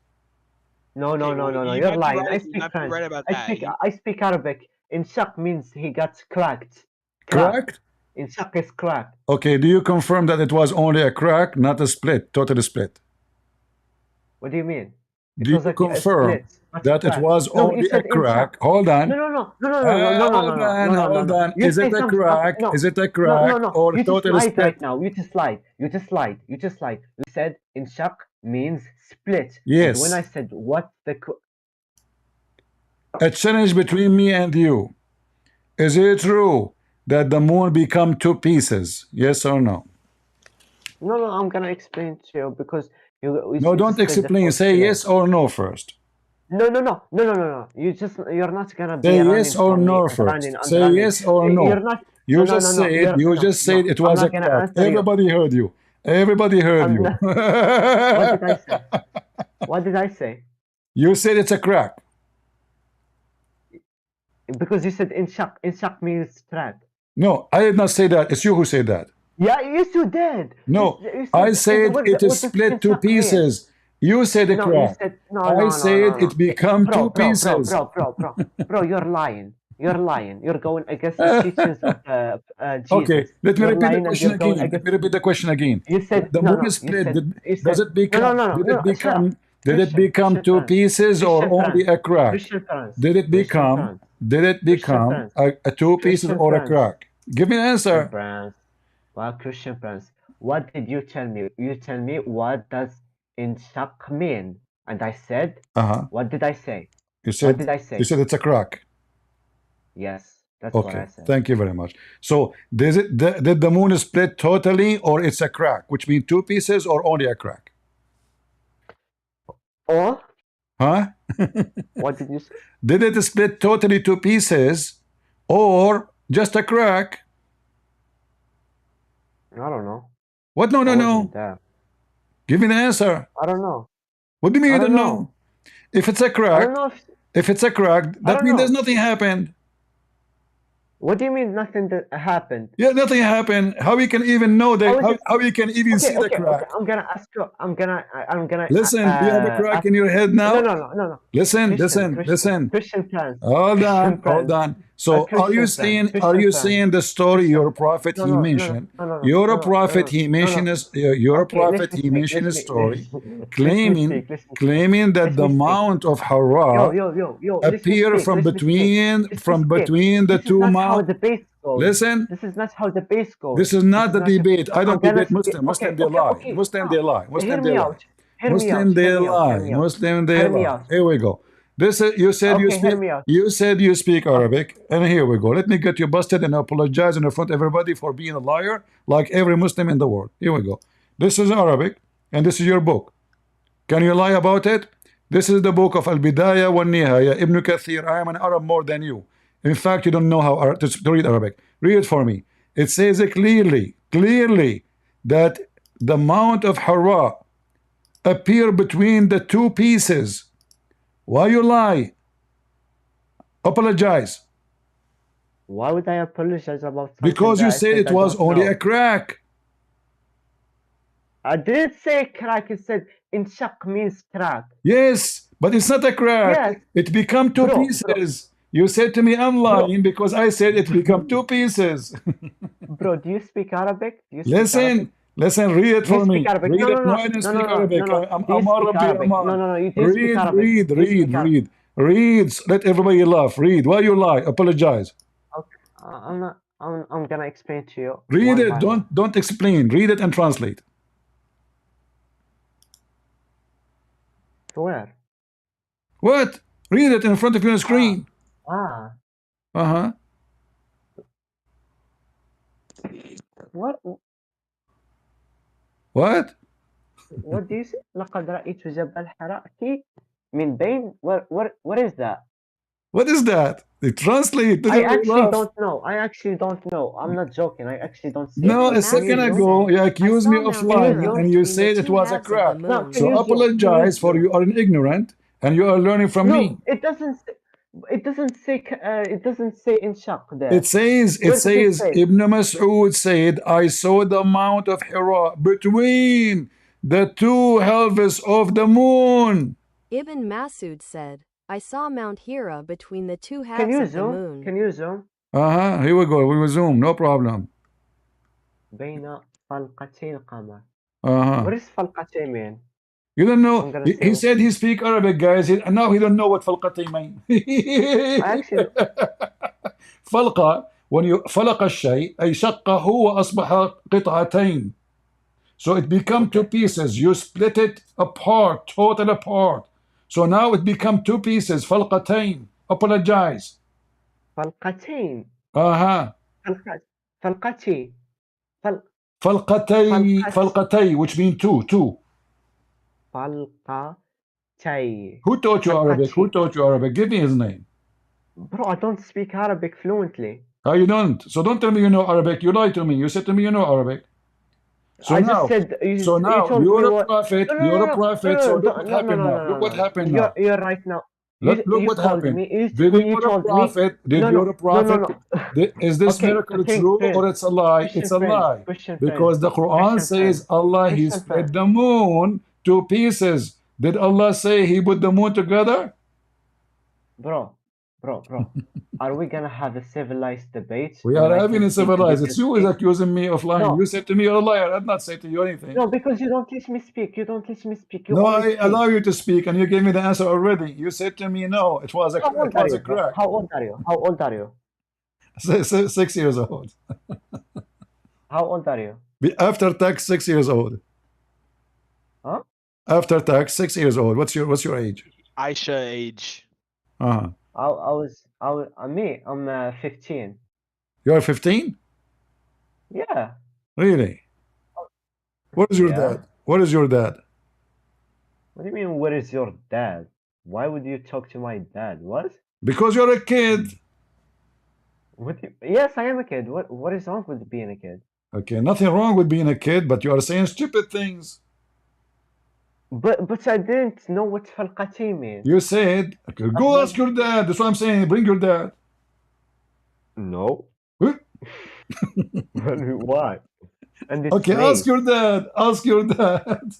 No. Okay, well, you You're might be lying. right- I you speak might be French. right about that. I speak Arabic. In shaq means he got cracked. Correct? In shaq is cracked. Okay, do you confirm that it was only a crack, not a split, totally split? What do you mean? Do you confirm that it was only a crack? Hold on. No. Hold on. Is it a crack? Is it a crack or You just totally lied split? right now. You just lied. You said in shaq means split. Yes. And when I said what the A challenge between me and you. Is it true that the moon become two pieces? Yes or no? No, I'm gonna explain to you because you No, don't explain. Say yes or no first. No. You're not gonna be Say running yes or from me no and first. running and Say running. yes or no. You're not. You No, just no. said You're- you no, just said no, it I'm was a not gonna crack. answer you. Everybody heard you. Everybody heard I'm you. not- What did I say? What did I say? You said it's a crack. Because you said in shaq. In shaq means thread. No, I did not say that. It's you who said that. Yeah, yes, you did. No, You I said what it is does split in two shaq mean? pieces. You said a No, you crack. said I said it become two pieces. Bro, you're lying. You're going against the teachings of Jesus. Okay, let me You're repeat the lying and question you're going again. Let against- me repeat the question again. You said The moon is split. Does it become? Did it become two pieces or only a crack? Did it become? Did it become a two pieces or a crack? Give me an answer. Friends. Well, Christian friends, what did you tell me? You tell me what does in shaq mean? And I said, what did I say? You said. What did I say? You said it's a crack. Yes, that's what I Okay, said. thank you very much. So, did the moon split totally, or it's a crack, which means two pieces, or only a crack? Or Huh? what did you say? Did it split totally two pieces, or just a crack? I don't know. What? No. Wasn't there. Give me the answer. I don't know. What do you mean I you don't don't know? know. If it's a I crack, don't know. if it's a crack, that don't means know. there's nothing happened. What do you mean nothing that happened? Yeah, nothing happened. How we can even know that? How is it- How we can even see the crack? I'm gonna ask you. I'm gonna. Listen, do you have a crack ask- in your head now? No. Listen. Christian friends. Hold on. So Christian are you friend, saying Christian the story your prophet No, he no, no, mentioned? no, Your no, prophet no, he no, mentioned no. is your Okay, prophet let me he speak, mentioned let a me- story let me claiming speak, let me speak. claiming that Let the me speak. Mount of Hara Yo, let me appear speak, from let me speak. between Let me speak. the This two is not how mountains. the base. goes. Listen, This is not how debate goes. this is This not is the not. debate. I I'm don't gonna debate speak. Muslim. Okay, Muslim, they okay, lie. okay. Muslim, they Stop. lie. Hear Muslim, they me lie. out. Hear me out. Muslim, Hear they me out. Hear lie. me out. Muslim, they Hear me lie. out. Here we go. This is, you said you Okay, hear speak. me out. You said you speak Okay. Arabic, and here we go. Let me get you busted and apologize in front of everybody for being a liar, like every Muslim in the world. Here we go. This is Arabic, and this is your book. Can you lie about it? This is the book of Al-Bidayah wa Nihaya, Ibn Kathir. I am an Arab more than you. In fact, you don't know how to read Arabic. Read it for me. It says clearly, that the Mount of Hira appear between the two pieces. Why you lie? Apologize. Why would I apologize about something Because that you I said said it I was don't only know? a crack. I didn't say crack. It said inshaq means crack. Yes, but it's not a crack. Yes, It become two bro, pieces. You said to me I'm bro, lying because I said it become two pieces. bro. Do you speak Arabic? Do you speak Arabic? Listen, read it Do you for speak me. Arabic? Read No, it. no, No, no, I don't no, no, speak no, no, Arabic. no. I'm Do you speak Arabic, Arabic? No, Aman. no, no. You do speak Read, Arabic. read, Do you read, speak Arabic? read. Read. Let everybody laugh. Read. Why you lie? Apologize. Okay. I'm not. I'm gonna explain to you Read one it. by one. Don't explain. Read it and translate. Where? What? Read it in front of you on the Ah, screen. ah. Uh-huh. What? What? What do you say? لقد رأيت جبل حرأتي من بين. What is that? What is that? They translate. Let I everybody actually laugh. don't know. I actually don't know. I'm not joking. I actually don't see it. No, Even a Can you second Masood zoom? ago said, you I accused me saw of Mount Can you lying Hira zoom? and you between the said it two was a halves of the crack. No, can So moon. you zoom? Can you apologize for zoom? you are ignorant and you are learning from me. No, it doesn't. It doesn't say. It doesn't say inshaq It there. says, Where does it say? Ibn Mas'ud said, I saw the Mount of Hira between the two halves of the moon. Ibn Masood said, I saw Mount Hira between the two Can halves you of the zoom? moon. Can you zoom? Here we go. We will zoom. No problem. بين فلقتي القمر. Uh-huh. What does فلقتي mean? You don't know. I'm gonna say He what. said he speak Arabic, guys. And now he don't know what falqati mean. I actually. فلقة when you فلق الشيء أي شقه وأصبح قطعتين. So it become two Okay. pieces. You split it apart, total apart. So now it become two pieces. فلقتين. Apologize. فلقتين. Uh-huh. فلقتي. فلقتي فلقت. فلقتي which mean two. فلقتي. Who taught you Arabic? Who فلقتي. taught you Arabic? Give me his name. Bro, I don't speak Arabic fluently. Oh, you don't. So don't tell me you know Arabic. You lied to me. You said to me you know Arabic. So I just now, said so you now told me you're a what. prophet. No, no, You're no, a no, prophet. So no, look what no, no, no, happened no, now. no, Look no, what no. happened now. You're right now. Look You what called happened. me. You, Did when you you're a told me. prophet? Did No, no, you're a no, no, prophet? no. Is this Okay, miracle think, true friend. or it's a lie? It's Question, a friend. lie. Question, friend. Because the Quran Question, friend. says Allah, He Question, friend. split the moon to pieces. Did Allah say He put the moon together? Bro, are we gonna have a civilized debate We when are I having can a speak? civilized. It's Because you who is accusing me of lying. no, You said to me you're a liar. I did not say to you anything. no, because you don't let me speak. You don't let me speak. You No, always I speak. allow you to speak, and you gave me the answer already. You said to me, no, it was How old are a you, bro? crack. How old are you? How old are you? 6 years old. How old are you? After tax, 6 years old. Huh? After tax, 6 years old. What's your age? Aisha age. Uh-huh. I'm 15. You're 15? Yeah, Really? What is your yeah. dad? What is your dad? What do you mean, where is your dad? Why would you talk to my dad? What? Because you're a kid. Yes, I am a kid. What is wrong with being a kid? Okay, nothing wrong with being a kid, but you are saying stupid things. But I didn't know what falqati means. You said, okay, go ask your dad. That's what I'm saying. Bring your dad. No. Huh? Why? And it's Okay, me. ask your dad. Ask your dad.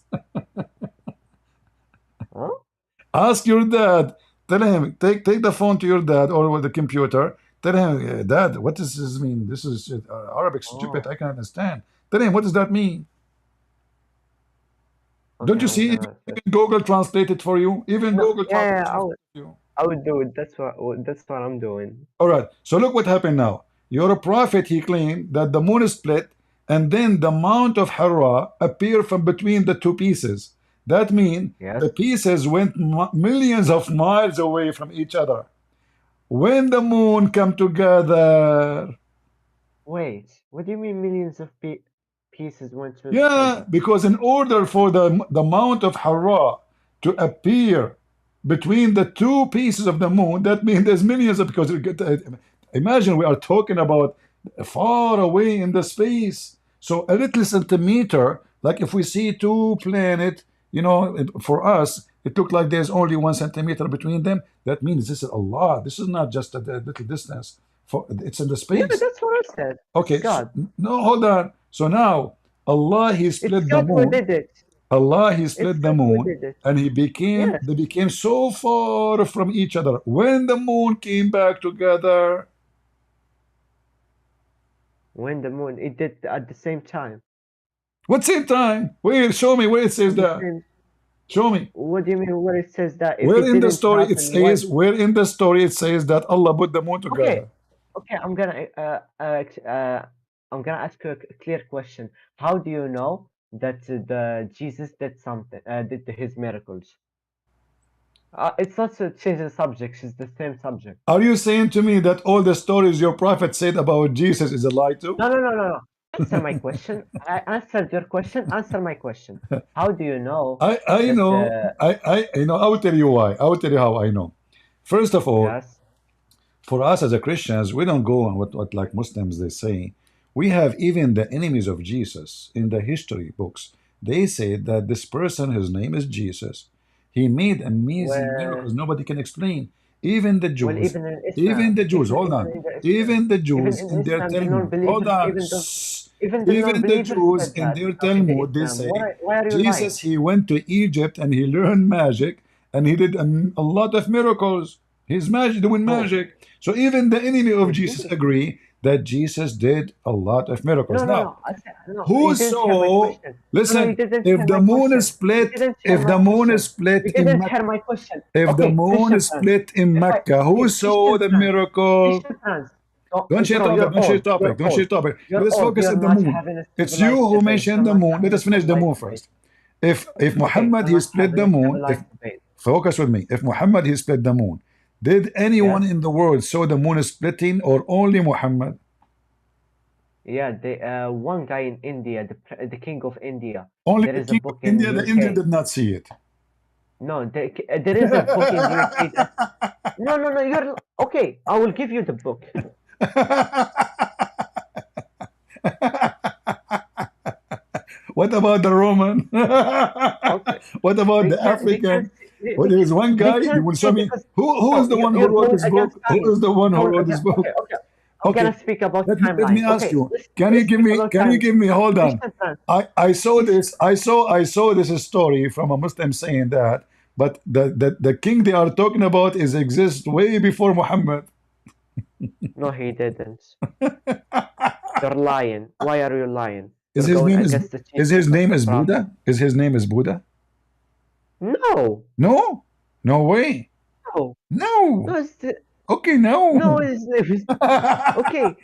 Huh? Ask your dad. Tell him, take the phone to your dad or with the computer. Tell him, Dad, what does this mean? This is Arabic stupid. Oh. I can understand. Tell him, what does that mean? Don't you Okay, see? Even Google translate it for you. Even No, Google yeah, translate it for you. I would do it. That's what I'm doing. All right. So look what happened now. Your prophet, he claimed that the moon split and then the Mount of Hara appeared from between the two pieces. That means Yes. the pieces went millions of miles away from each other. When the moon come together, Wait, what do you mean millions of pieces went to yeah, together? because in order for the Mount of Hara to appear between the two pieces of the moon, that means there's millions of, because imagine we are talking about far away in the space. So a little centimeter, like if we see two planets, for us, it looked like there's only 1 centimeter between them. That means this is a lot. This is not just a little distance. It's in the Yeah, space. that's what I said. It's Okay, God. no, hold on. So now Allah he It's split the God who moon. did it. Allah he It's split the God who moon, did it. and Yes. they became so far from each other. When the moon came back together, When the moon, it did at the same time. what same time? Where? Show me where it says At the that. same, Show me. what do you mean where it says that if Where it in the didn't story it happen? Why? says? Where in the story it says that Allah put the moon Okay, together? okay, I'm gonna ask you a clear question. How do you know that the Jesus did something, did his miracles? It's not to change the subject, it's the same subject. Are you saying to me that all the stories your prophet said about Jesus is a lie too? No, no, no, no, no. Answer my question. I answered your question. Answer my question. How do you know I that? know. I will tell you why. I will tell you how I know. First of all, Yes. for us as a Christians, we don't go on what like Muslims they say. We have even the enemies of Jesus in the history books. They say that this person, his name is Jesus. He made amazing Well, miracles nobody can explain. Even the well, Jews, hold on, even in the Islam, even the even Jews in in their Islam, the Talmud, hold non-believers, on, even the even the non-believers Jews said in that. their In the Talmud, they Islam, say why are you lying? Jesus, he went to Egypt and he learned magic and he did a lot of miracles. He's magic, doing No, magic. So even the enemy of he Jesus didn't. agree that Jesus did a lot of miracles. No, no, Now, no. I said no. You who didn't hear my saw? question. No, no, you Listen, didn't if hear the my moon is question. You split, didn't hear if my the moon is question. split You in didn't hear Mecca, my question. if the Okay, moon Christian is friends. split in If I Mecca, who okay, saw Christian the friends. miracle? Christian friends. Oh, Don't change bro, topic. you're Don't change old. topic. You're Don't old. change topic. You're Let's old. focus You're on the not moon. having a It's you civilized who debate. mentioned You're the not moon. Let having a us finish the civilized moon debate. first. If Okay, Muhammad you're he not split having the a moon, if civilized debate. focus with me, if Muhammad he split the moon, did anyone Yes. in the world saw the moon splitting or only Muhammad? Yeah, one guy in India, the king of India. Only There the is a king of book in India. The India UK. did not see it. No, there is a book in the UK that. No, no, no. You're okay. I will give you the book. What about the Roman? Okay. What about They the can't. They can't. African? Well, there is one They guy. You can't will see show me because who is bro, the one who you're wrote going this against book. Who science. is the one You're who going wrote this against. book? Okay, okay. I'm gonna Okay, speak about let me timeline. ask Okay, you. let's speak about Can you timeline. give me? Hold on. Christian France. I saw Christian. this. I saw this story from a Muslim saying that, but the king they are talking about is exist way before Muhammad. No, he didn't. You're lying. Why are you lying? Is You're his going name against the is his teachings of name the is prophet. Buddha? Is his name is Buddha? No, No, no way. no, no. No. Okay, No, no. it's okay.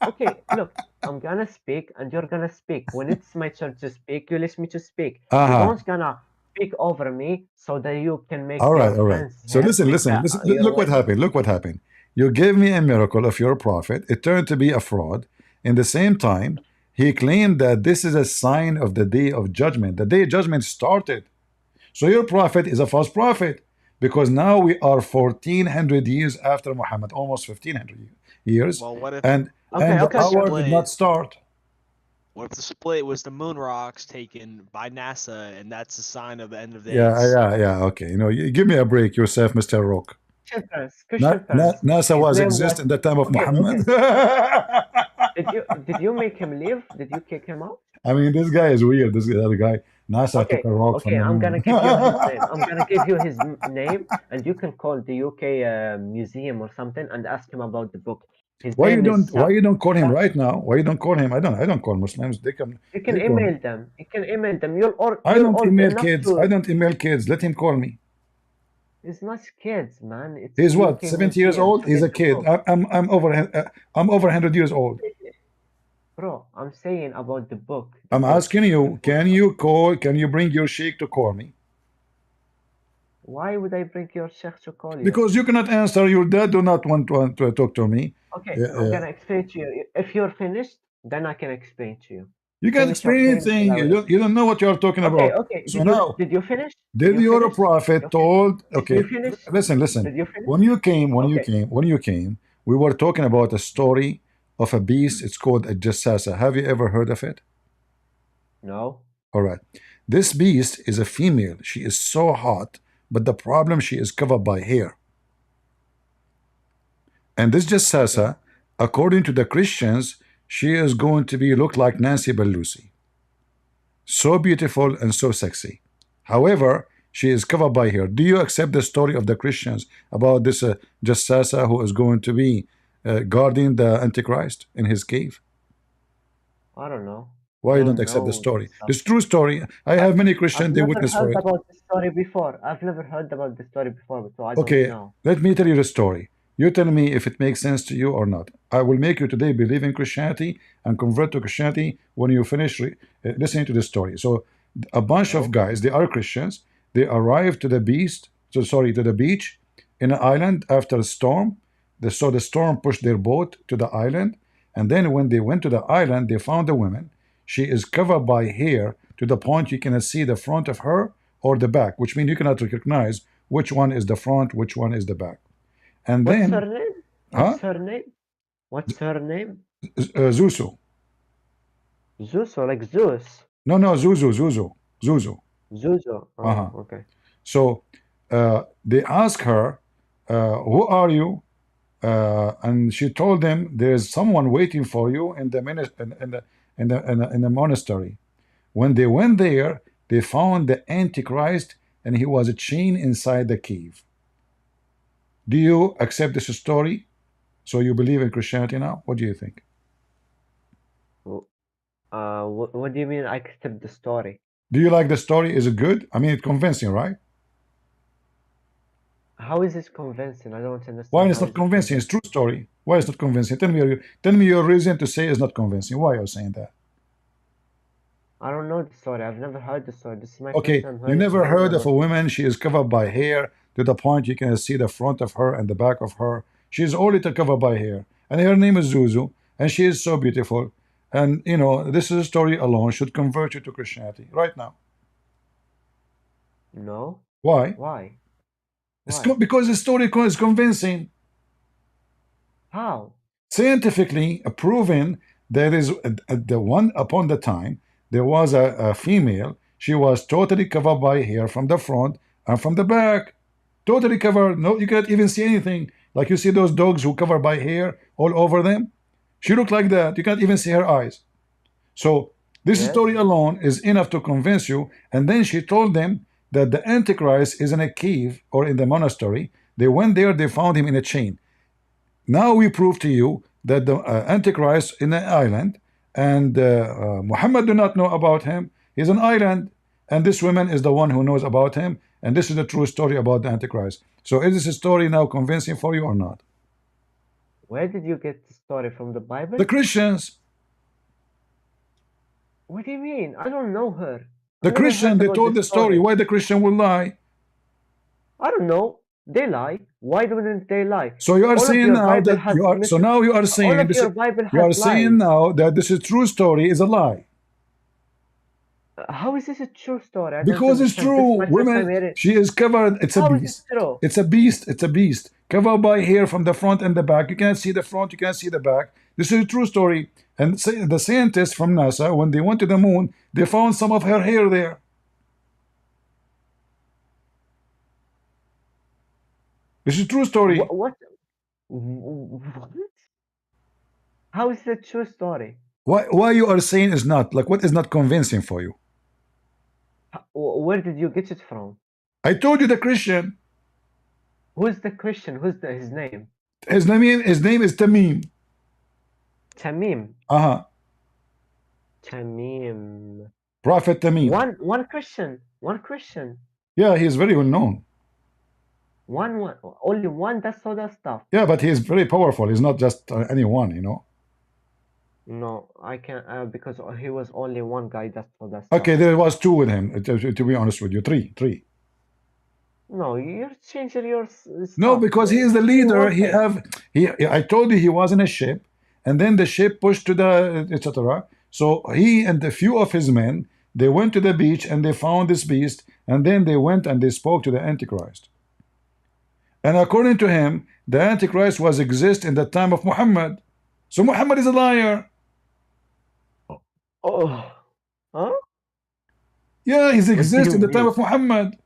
Okay, look, I'm gonna speak and you're gonna speak. When it's my turn to speak, you let me to speak. You Uh-huh. don't gonna speak over me so that you can make All right, your all right. friends So have like listen. your Look what way. happened. Look what happened. You gave me a miracle of your prophet. It turned to be a fraud. In the same time, he claimed that this is a sign of the day of judgment. The day of judgment started. So your prophet is a false prophet because now we are 1400 years after Muhammad, almost 1500 years, Well, what if and Okay, the what if okay, the okay. hour did not split? start. What if the split was the moon rocks taken by NASA, and that's a sign of the end of Yeah, days? Okay. You give me a break yourself, Mr. Rock. Christian parents. NASA His was name was exist in the time of okay, Muhammad. okay. Did you make him leave? Did you kick him out? I mean, this guy is weird. This other guy, NASA took Okay, a rock from okay. the I'm gonna moon. give you his name. I'm gonna give you his name, and you can call the UK museum or something and ask him about the book. His name is Why Sab. you don't call him Sab. right now? Why you don't call him? I don't call Muslims. You can they call me. email them. You can email them. You're I you're don't old email enough kids. I to. don't email kids. Let him call me. It's not kids, man. It's He's you what, came with 70 years me and old? to He's get a the kid. book. I'm over 100 years old. Bro, I'm saying about the book. The I'm book. asking The you, book. can you bring your sheikh to call me? Why would I bring your sheikh to call you? Because you cannot answer. Your dad do not want to talk to me. Okay, I'm gonna explain to you. If you're finished, then I can explain to you. You can't Finish your explain thing, then anything. I will You explain. don't know what you are talking Okay, about. okay. So now, Did you finish? did your Did prophet you finish? told? Did Okay, you finish? listen. Did you finish? Okay. When you came, we were talking about a story of a beast. It's called a jassasa. Have you ever heard of it? No. All right. This beast is a female. She is so hot, but the problem, she is covered by hair. And this Okay. jassasa, according to the Christians, she is going to be look like Nancy Pelosi. So beautiful and so sexy. However, she is covered by hair. Do you accept the story of the Christians about this jassasa who is going to be guarding the Antichrist in his cave? I don't know. Why I you don't don't accept the know this story? stuff. It's true story. I have many Christians, I've they never witness for heard it. about this story before. I've never heard about this story before, so I don't Okay, know. let me tell you the story. You tell me if it makes sense to you or not. I will make you today believe in Christianity and convert to Christianity when you finish listening to the story. So, a bunch of No. guys, they are Christians. They arrive to the to the beach in an island after a storm. So the storm pushed their boat to the island, and then when they went to the island, they found a woman. She is covered by hair to the point you cannot see the front of her or the back, which means you cannot recognize which one is the front, which one is the back. And What's her then, name? huh? What's her name? What's her name? Zuzu. Zeus or like Zeus? No, no, Zuzu. Zuzo. Oh, Uh-huh. okay. So they ask her, who are you? And she told them there's someone waiting for you in the in the monastery. When they went there, they found the Antichrist, and he was chained inside the cave. Do you accept this story? So you believe in Christianity now? What do you think? What do you mean I accept the story? Do you like the story? Is it good? I mean, it's convincing, right? How is this convincing? I don't Why understand. it's How not is it convincing? It's convincing? true story. Why it's not convincing? Tell me your reason to say it's not convincing. Why are you saying that? I don't know the story. I've never heard the story. This is my first Okay, time you never hearing heard of a about it. woman, she is covered by hair to the point you can see the front of her and the back of her. She is only covered by hair. And her name is Zuzu, and she is so beautiful. And you know, this is a story alone should convert you to Christianity right now. No? Why? Why? It's Why? because the story is convincing. How? Scientifically proven there is the one upon the time there was a female. She was totally covered by hair from the front and from the back, totally covered. No, you cannot even see anything. Like you see those dogs who cover by hair all over them. She looked like that. You can't even see her eyes. So this Yes? story alone is enough to convince you. And then she told them that the Antichrist is in a cave or in the monastery. They went there. They found him in a chain. Now we prove to you that the Antichrist in an island, and Muhammad do not know about him. He's an island, and this woman is the one who knows about him, and this is the true story about the Antichrist. So is this story now convincing for you or not? Where did you get the story from the Bible? The Christians, What do you mean? I don't know her. the I've never Christian, heard they about told this the story. story. Why the Christian will lie? I don't know. They lie. Why wouldn't they lie? So you are All of saying your now Bible that has so now you are all saying of this. your Bible You has are lies. saying now that this is true story is a lie. How is this a true story? I don't Because it's understand. This is true. my first time Women, hearing. she is covered. It's a How is it beast. true? It's a beast. It's a beast. Covered by hair from the front and the back. You can't see the front. You can't see the back. This is a true story. And the scientists from NASA, when they went to the moon, they found some of her hair there. This is a true story. What? What? How is it a true story? Why you are saying is not like what is not convincing for you? Where did you get it from? I told you the Christian. Who's the Christian? His name? His name is Tamim. Tamim. Uh-huh. Tamim. Prophet Tamim. One Christian. One Christian. Yeah, he is very well known. Only one that saw that stuff. Yeah, but he's very powerful. He's not just anyone, you know. No, I can't because he was only one guy that saw that stuff. Okay, there was two with him. To be honest with you, three. No, you're changing your stuff. No, because he is the leader. I told you he was in a ship, and then the ship pushed to the etc. So he and a few of his men, they went to the beach and they found this beast, and then they went and they spoke to the Antichrist. And according to him, the Antichrist was exist in the time of Muhammad. So Muhammad is a liar. Oh, huh? Yeah, he's What do exist you in the time mean? of Muhammad.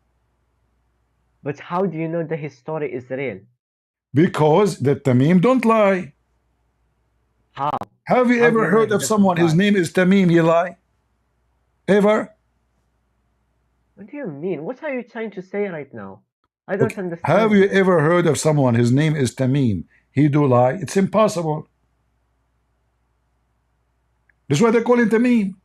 But how do you know that his story is real? Because the Tamim don't lie. How? Have you How do ever you know heard he of doesn't someone, his lie? name is Tamim, he lie? Ever? What do you mean? What are you trying to say right now? I don't Okay. understand. Have you ever heard of someone, his name is Tamim, he do lie? It's impossible. That's why they call him Tamim.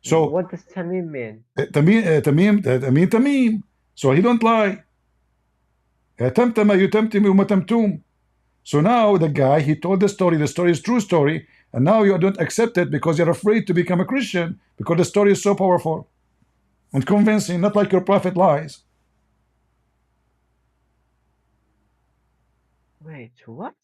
So What does Tamim mean? Tamim. So he don't lie. تمتم يتمتم ومتمتوم. So now the guy, he told the story is true story, and now you don't accept it because you're afraid to become a Christian because the story is so powerful and convincing, not like your prophet lies. Wait, what?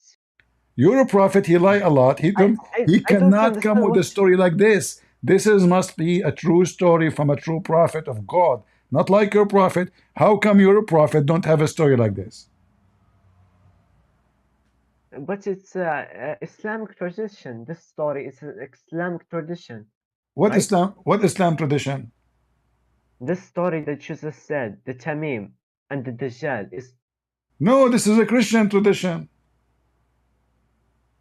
Your prophet, he lie a lot. He I don't cannot come understand with a what. story like this. This must be a true story from a true prophet of God, not like your prophet. How come your prophet don't have a story like this? But it's Islamic tradition. This story is an Islamic tradition, What right? Islam? What Islam tradition? This story that you just said, the Tamim and the Dajjal, is. No, this is a Christian tradition.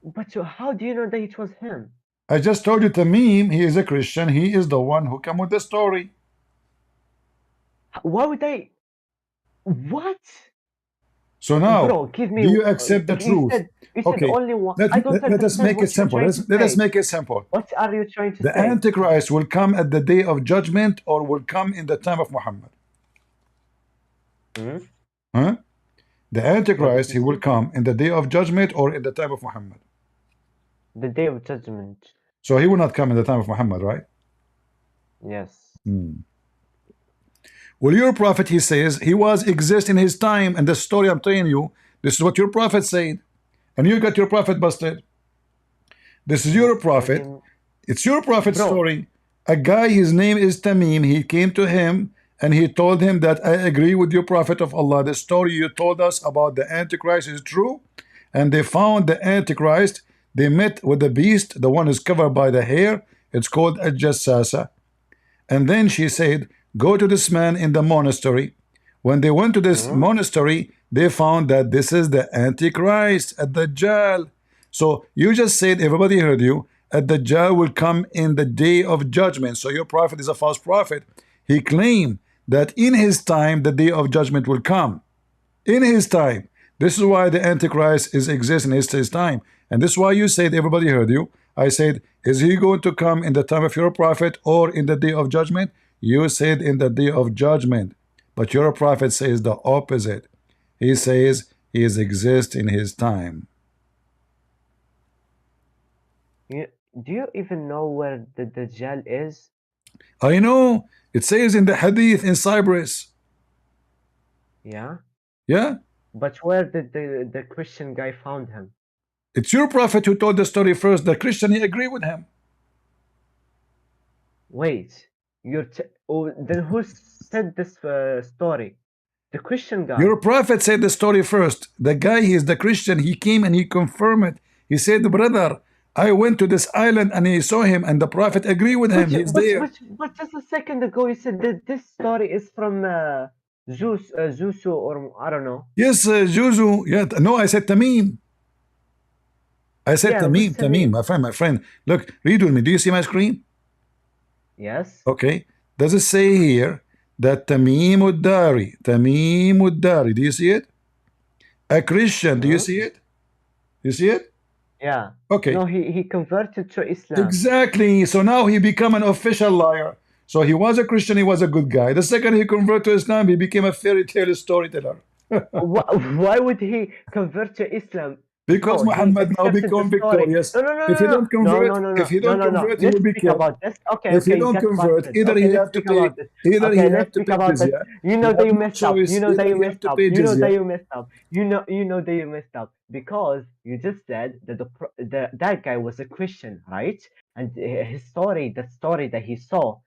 But how do you know that it was him? I just told you Tamim, he is a Christian. He is the one who come with the story. Why would they? What? So now, Bro, give me. do you accept the truth? You said Okay, only one. I don't let us understand make it what you're simple. trying to Let us say. make it simple. What are you trying to The say? Antichrist will come at the day of judgment or will come in the time of Muhammad. Hmm? Huh? The Antichrist, he you will say? come in the day of judgment or in the time of Muhammad. The Day of Judgment. So he will not come in the time of Muhammad, right? Yes. Well, your prophet, he says, he was exist in his time, and the story I'm telling you, this is what your prophet said. And you got your prophet busted. This is your prophet. It's your prophet's story. A guy, his name is Tamim, he came to him and he told him that I agree with your prophet of Allah. The story you told us about the Antichrist is true. And they found the Antichrist. They met with the beast, the one who's covered by the hair. It's called a Jassasa. And then she said, go to this man in the monastery. When they went to this monastery, they found that this is the Antichrist, at the Dajjal. So you just said, everybody heard you, at the Dajjal will come in the day of judgment. So your prophet is a false prophet. He claimed that in his time, the day of judgment will come. In his time. This is why the Antichrist exists in his time. And this is why you said, everybody heard you. I said, is he going to come in the time of your prophet or in the day of judgment? You said in the day of judgment. But your prophet says the opposite. He says he exists in his time. Do you even know where the Dajjal is? I know. It says in the Hadith in Cyprus. Yeah? Yeah? But where did the Christian guy found him? It's your prophet who told the story first. The Christian, he agreed with him. Wait. Then who said this story? The Christian guy. Your prophet said the story first. The guy, he is the Christian. He came and he confirmed it. He said, brother, I went to this island and he saw him, and the prophet agreed with him. He's there. But just a second ago, you said that this story is from Zusu, or I don't know. Yes, Juzu. Yeah, no, I said Tamim. I said Tamim. My friend. Look, read with me. Do you see my screen? Yes. Okay. Does it say here that Tamim Uddari, do you see it? A Christian, do you see it? You see it? Yeah. Okay. No, he converted to Islam. Exactly. So now he become an official liar. So he was a Christian, he was a good guy. The second he converted to Islam, he became a fairy tale storyteller. Why would he convert to Islam? Because Bro, he Muhammad now accepted the become story. victorious. No, no, no, If he no, don't no, convert, no, no, if no, he no, don't no, no. convert, he Let's will be speak killed. about this. Okay, If he okay, you don't got convert, busted. either Okay, he let's have to speak pay, about this. either he Okay, have let's to speak pay about this. jizya. You He know that have you no messed up. You choice. know that Either you he have messed to up. pay You know that jizya. you messed up. You know that you messed up because you just said that that guy was a Christian, right? And his story, the story that he saw,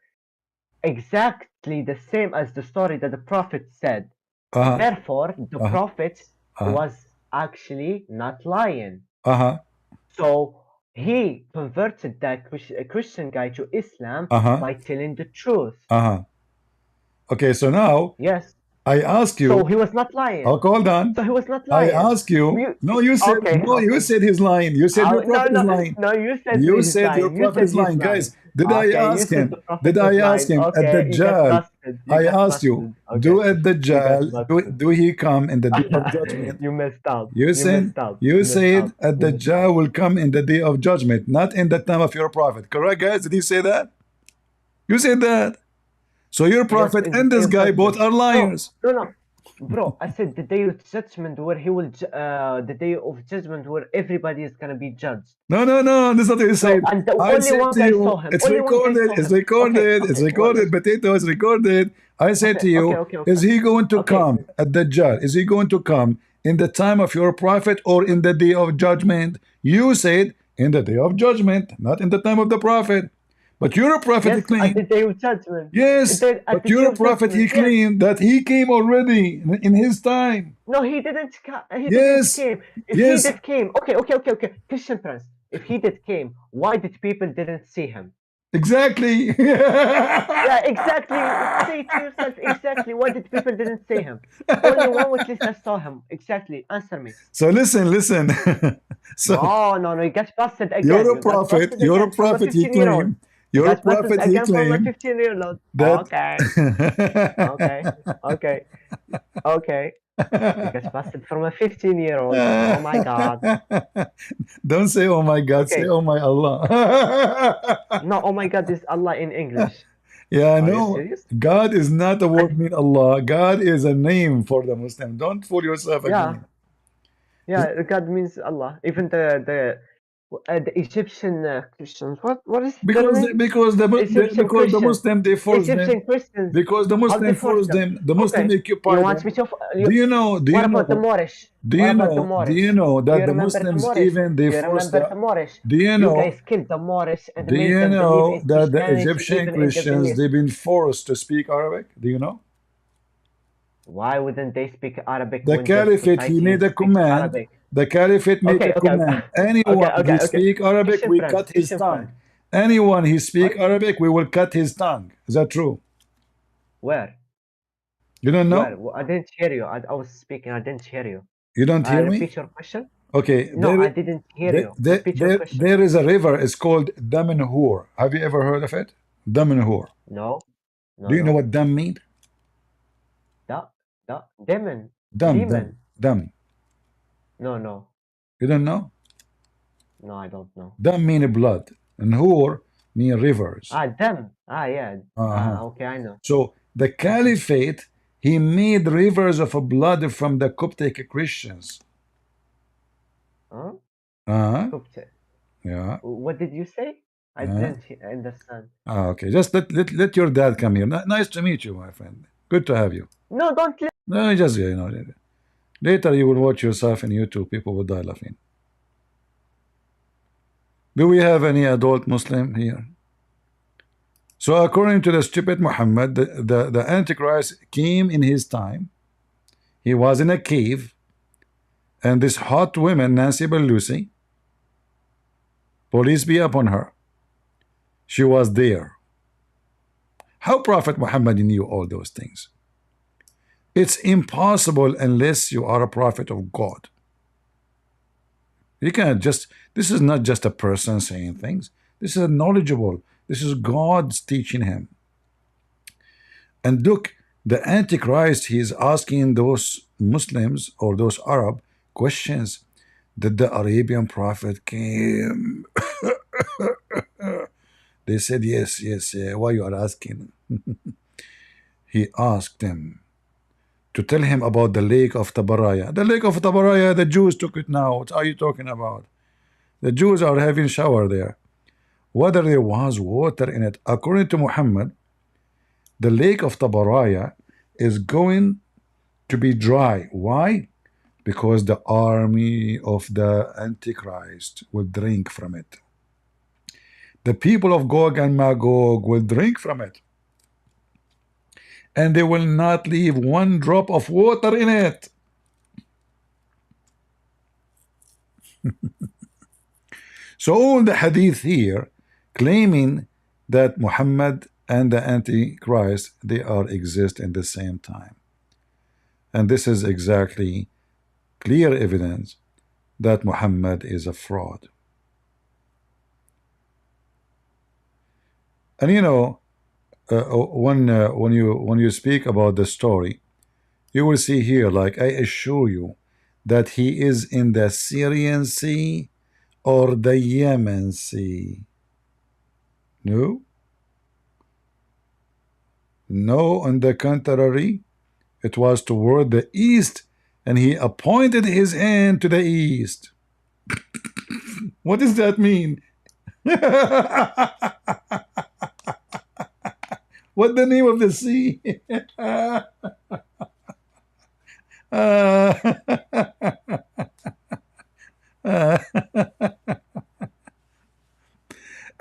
exactly the same as the story that the prophet said. Uh-huh. Therefore, the Uh-huh. prophet Uh-huh. was actually not lying. Uh-huh. So he converted that Christian guy to Islam Uh-huh. by telling the truth. Uh-huh. Okay, so now Yes. I ask So you, he was not lying. oh, hold on. So he was not I lying. ask you, You, no, you said, okay, no, you okay. said he's lying. You said your No, prophet is no, lying. no. You said You he's said your lying. You prophet said is he's lying. lying. Guys, did I Okay, you ask said the him? Did prophet was I ask lying. him at Okay, you got Dajjal? busted. You I got asked you, busted. Okay, do at you got Dajjal, busted. do he come in the day of judgment? You messed up. You You said, messed up. you You messed said up. at You messed up. Dajjal will come in the day of judgment, not in the time of your prophet. Correct, guys? Did he say that? You said that. So your Yes, prophet in the and day this of guy judgment. both are No, liars. no, no. Bro, I said the day of judgment where he will, the day of judgment where everybody is gonna be judged. No, no, no. That's not what you So, said. and the I only said one to guy saw you, him. it's Only one guy recorded, saw it's him. Okay, recorded, it's okay, well, recorded, potato is recorded. I said okay, to okay, you, okay, is okay. he going to Okay, come at the judge? Is he going to come in the time of your prophet or in the day of judgment? You said in the day of judgment, not in the time of the prophet. But your prophet he yes, at the claimed, day of judgment. yes, Then at but the day your of prophet he judgment, yes. claimed that he came already in his time. No, he didn't. He didn't Yes, came. If he yes, did came, okay, okay, okay, okay. Christian Prince. If he did came, why did people didn't see him? exactly. Yeah, exactly. Say it to yourself. Exactly. Why did people didn't see him? Only one witness that saw him. Exactly. Answer me. So listen. So No, no, no. You got busted again. you're a You got prophet, busted you're a again from a prophet, he 15-year-old. claimed, You you're a got busted prophet, he again from a claimed 15-year-old. that. Okay. Okay. Okay. Okay. You got busted from a 15-year-old. Oh my God. Don't say oh my God, say Okay. oh my Allah. No, oh my God, this Allah in English. Yeah, I Are you know. serious? God is not a word And mean Allah. God is a name for the Muslim. Don't fool yourself yeah, again. yeah, God means Allah. Even the Egyptian Christians. What is their Because name? Egyptian because the Christians. Muslim they force them, Egyptian Christians. because the How they Muslim force force them? them, the Muslim Okay. You occupy want them. me to? Do you know? Do What you about the know? Moorish? Do What you about the know? Do you Moorish? know Do that you the remember the Muslims Moorish? even they Do you force remember the? the Moorish? Do you You know? guys killed the Moorish and Do made you them believe know in that the Christianity, Egyptian even in the Christians belief. they've been forced to speak Arabic? Do you know? Why wouldn't they speak Arabic The when their Caliphate he society made a speaks command. Arabic? The Caliphate make Okay, a okay, command. okay, Anyone okay, he okay. speak Arabic, Christian we friends, cut his Christian tongue. friends. Anyone he speak What? Arabic, we will cut his tongue. Is that true? Where? You don't know? Where? I didn't hear you. I was speaking. I didn't hear you. You don't hear me? Repeat your question. Okay, No, I didn't hear you. Repeat your question. there is a river. It's called Damanhur. Have you ever heard of it? Damanhur. No, Do no, you know no. what dam mean? Demon, Dam. demon. Dam. No, no, You don't know? no. I don't know. Dam mean blood, and hur mean rivers. Dem. Yeah. Uh-huh. Okay, I know. So the caliphate, he made rivers of blood from the Coptic Christians. Huh? Uh-huh. Coptic. Yeah. What did you say? I Uh-huh. didn't understand. Okay. Just let your dad come here. Nice to meet you, my friend. Good to have you. No, don't. No, just later you will watch yourself in YouTube. People will die laughing. Do we have any adult Muslim here? So according to the stupid Muhammad, the Antichrist came in his time. He was in a cave, and this hot woman, Nancy Pelosi, police be upon her. She was there. How Prophet Muhammad knew all those things? It's impossible unless you are a prophet of God. You can't just, this is not just a person saying things. This is knowledgeable. This is God's teaching him. And look, the Antichrist, he is asking those Muslims or those Arab questions. Did the Arabian prophet came? They said, yes. Why you are asking? He asked them, to tell him about the lake of Tabaraya. The lake of Tabaraya, the Jews took it now. What are you talking about? The Jews are having shower there. Whether there was water in it, according to Muhammad, the lake of Tabaraya is going to be dry. Why? Because the army of the Antichrist will drink from it. The people of Gog and Magog will drink from it, and they will not leave one drop of water in it. So all the hadith here claiming that Muhammad and the Antichrist, they are exist in the same time. And this is exactly clear evidence that Muhammad is a fraud. And you know, when you speak about the story, you will see here, like I assure you, that he is in the Syrian Sea or the Yemen Sea. No, on the contrary, it was toward the east, and he appointed his hand to the east. What does that mean? What the name of the sea?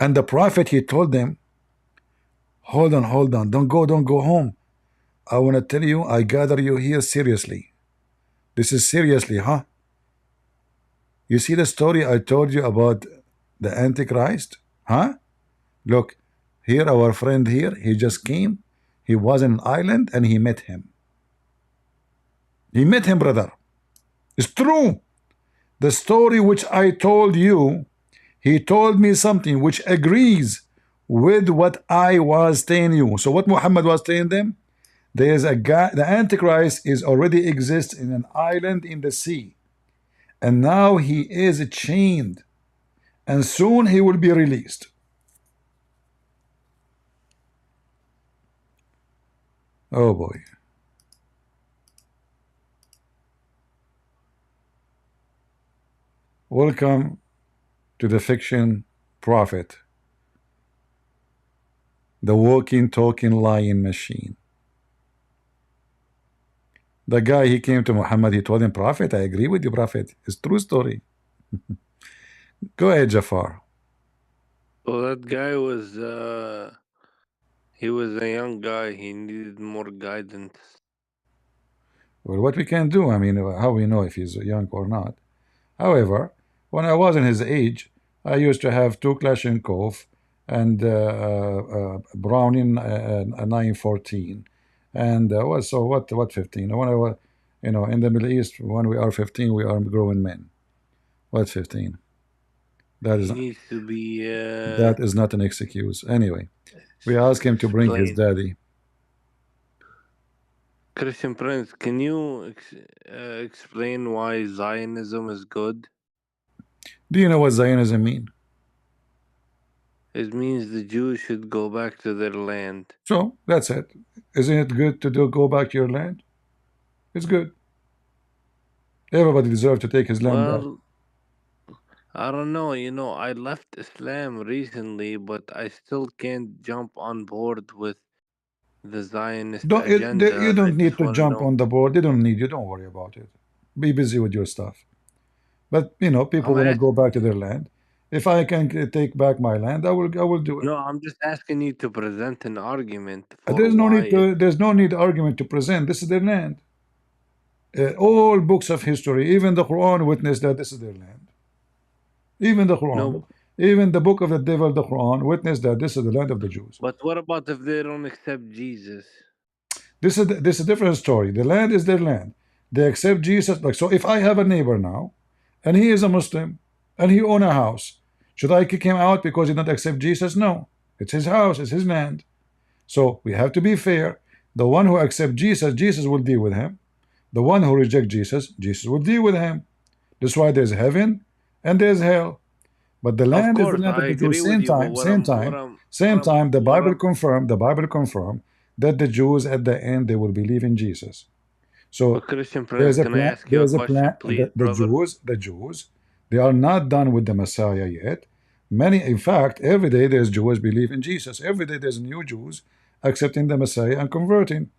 And the prophet, he told them, hold on, don't go home. I want to tell you, I gather you here seriously. This is seriously, huh? You see the story I told you about the Antichrist? Huh? Look, here our friend here, he just came. He was in an island and he met him. He met him, brother. It's true. The story which I told you, he told me something which agrees with what I was telling you. So what Muhammad was telling them, there is a guy, the Antichrist is already exists in an island in the sea, and now he is chained, and soon he will be released. Oh boy. Welcome to the fiction prophet, the walking, talking, lying machine. The guy, he came to Muhammad, he told him, Prophet, I agree with you, Prophet. It's true story. Go ahead, Jafar. Well, that guy was, he was a young guy. He needed more guidance. Well, what we can do, I mean, how we know if he's young or not. However, when I was in his age, I used to have 2 Kalashnikov and Browning a 914, and what 15? When I was, you know, in the Middle East, when we are 15, we are grown men. What 15? That is needs to be. That is not an excuse. Anyway, we asked him to bring his daddy. Christian Prince, can you explain why Zionism is good? Do you know what Zionism means? It means the Jews should go back to their land. So that's it. Isn't it good to go back to your land? It's good. Everybody deserves to take his land back. I don't know. You know, I left Islam recently, but I still can't jump on board with the Zionist agenda. You don't need to jump on the board. They don't need you. Don't worry about it. Be busy with your stuff. But you know, people want to go back to their land. If I can take back my land, I will do it. No, I'm just asking you to present an argument. There's no need argument to present. This is their land. All books of history, even the Quran, witness that this is their land. Even the Quran, even the book of the devil, the Quran, witness that this is the land of the Jews. But what about if they don't accept Jesus? This is a different story. The land is their land. They accept Jesus. Like, so if I have a neighbor now, and he is a Muslim, and he owns a house, should I kick him out because he doesn't accept Jesus? No. It's his house. It's his land. So we have to be fair. The one who accepts Jesus, Jesus will deal with him. The one who rejects Jesus, Jesus will deal with him. That's why there's heaven and there's hell. But the land is the land of the Jews. Same time, the Bible confirmed that the Jews at the end, they will believe in Jesus. So Christian Prince, can I ask you a there's a question, plan. please, The brother? Jews, they are not done with the Messiah yet. Many, in fact, every day there's Jews believe in Jesus. Every day there's new Jews accepting the Messiah and converting.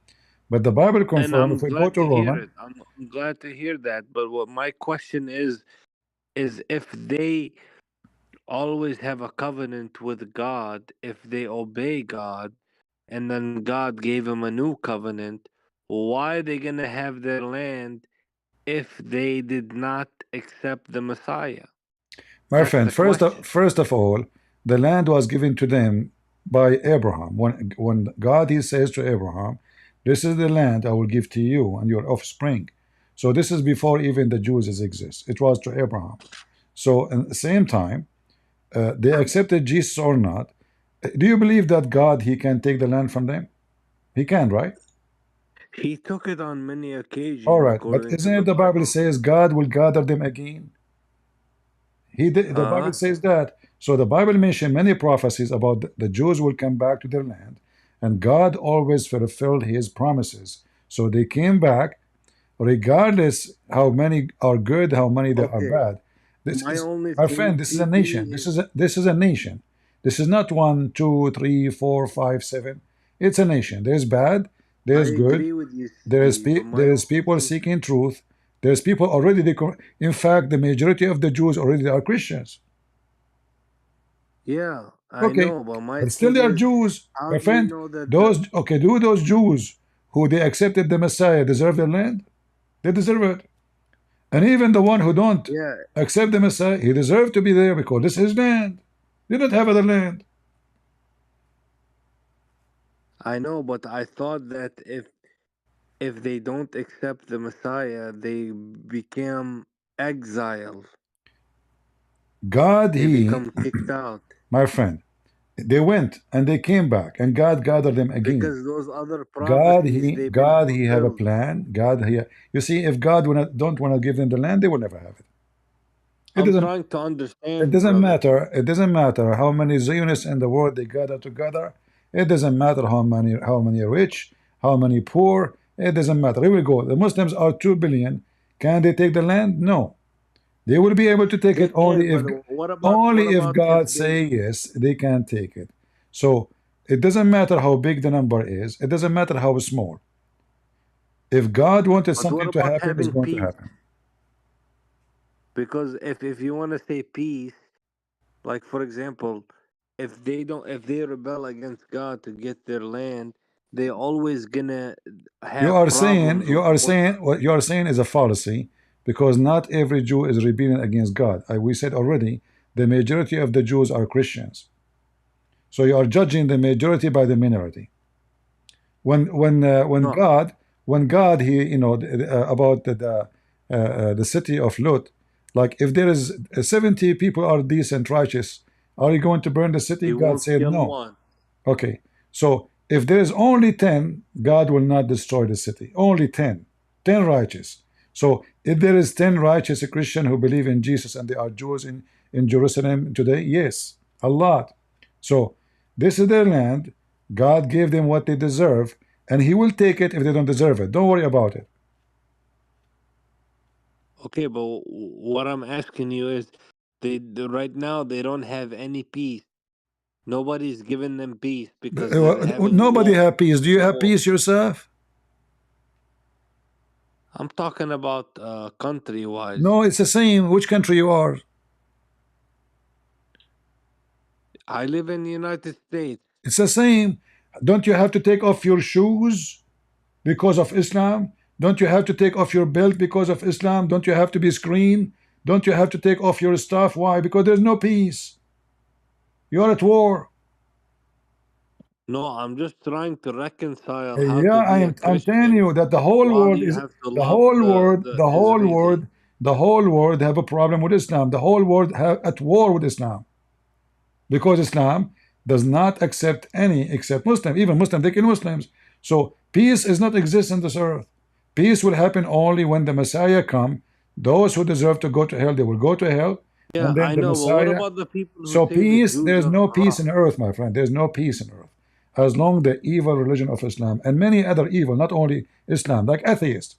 But the Bible And confirms, if I'm we go glad to to hear Roman, it. I'm glad to hear that. But what my question is if they always have a covenant with God, if they obey God, and then God gave them a new covenant, why are they gonna have their land if they did not accept the Messiah? my That's friend, the question. first of all, the land was given to them by Abraham. When God he says to Abraham, "This is the land I will give to you and your offspring." So this is before even the Jews exist. It was to Abraham. So at the same time, they accepted Jesus or not. Do you believe that God he can take the land from them? He can, right? He took it on many All occasions right, but according to isn't the it the Bible Bible. says God will gather them again? The Bible Uh-huh. says that. So the Bible mentioned many prophecies about the Jews will come back to their land, and God always fulfilled His promises. So they came back, regardless how many are good, how many they are Okay. bad. This My is, only my thing, friend. This is a TP, nation. is This is a nation. This is not one, two, three, four, five, seven. It's a nation. There's bad. I There's good. agree with you, CP, but my There is only people thing, seeking truth. There's people already. In fact, the majority of the Jews already are Christians. yeah, I Okay, know, but my but still thing they are is, Jews, how my do you friend. know that the Those okay, do those Jews who they accepted the Messiah deserve their land? They deserve it. And even the one who don't yeah, accept the Messiah, he deserves to be there because this is his land. They don't have other land. I know, but I thought that if they don't accept the Messiah, they become exiled. God, They he, become kicked out my friend, they went and they came back, and God gathered them again. because those other prophecies they've been God, he have a fulfilled. plan. God, he, you see, if God don't want to give them the land, they will never have it. It I'm doesn't. trying to It understand, doesn't brother. matter. It doesn't matter how many Zionists in the world they gather together. It doesn't matter how many rich, how many poor. It doesn't matter. Here we go. The Muslims are 2 billion. Can they take the land? No. They will be able to take They it can, but what only if about if God they? say yes. They can take it. So it doesn't matter how big the number is. It doesn't matter how small. If God wanted But what something to about happen, it's having going to peace? happen. Because if you want to say peace, like for example, if they rebel against God to get their land, they always gonna have problems You with are Muslims. saying what you are saying is a fallacy because not every Jew is rebelling against God. We said already the majority of the Jews are Christians. So you are judging the majority by the minority. No, When God he about the city of Lot, like if there is 70 people are decent righteous, are you going to burn the city? he God won't said kill no. one. Okay, so if there is only 10, God will not destroy the city. Only 10. 10 righteous. So if there is 10 righteous Christians who believe in Jesus and they are Jews in Jerusalem today, yes, a lot. So this is their land. God gave them what they deserve, and He will take it if they don't deserve it. Don't worry about it. Okay, but what I'm asking you is, right now they don't have any peace. Nobody's giving them peace because they're having Nobody war. have peace. Do you have War. peace yourself? I'm talking about country wise. No, it's the same. Which country you are? I live in the United States. It's the same. Don't you have to take off your shoes because of Islam? Don't you have to take off your belt because of Islam? Don't you have to be screened? Don't you have to take off your stuff? Why? Because there's no peace. You're at war. No, I'm just trying to reconcile how Yeah, to be a I'm telling Christian you that the whole while world you is have to love the Israeli. the whole world have a problem with Islam. The whole world have at war with Islam because Islam does not accept any except Muslim. Even Muslim, they kill Muslims. So peace is not exist on this earth. Peace will happen only when the Messiah come. Those who deserve to go to hell, they will go to hell, Yeah, and then I the know, but what Messiah. about the people who So say the peace, Jews there's are no peace in corrupt? earth, my friend. There's no peace in earth. As long the evil religion of Islam and many other evil, not only Islam, like atheists.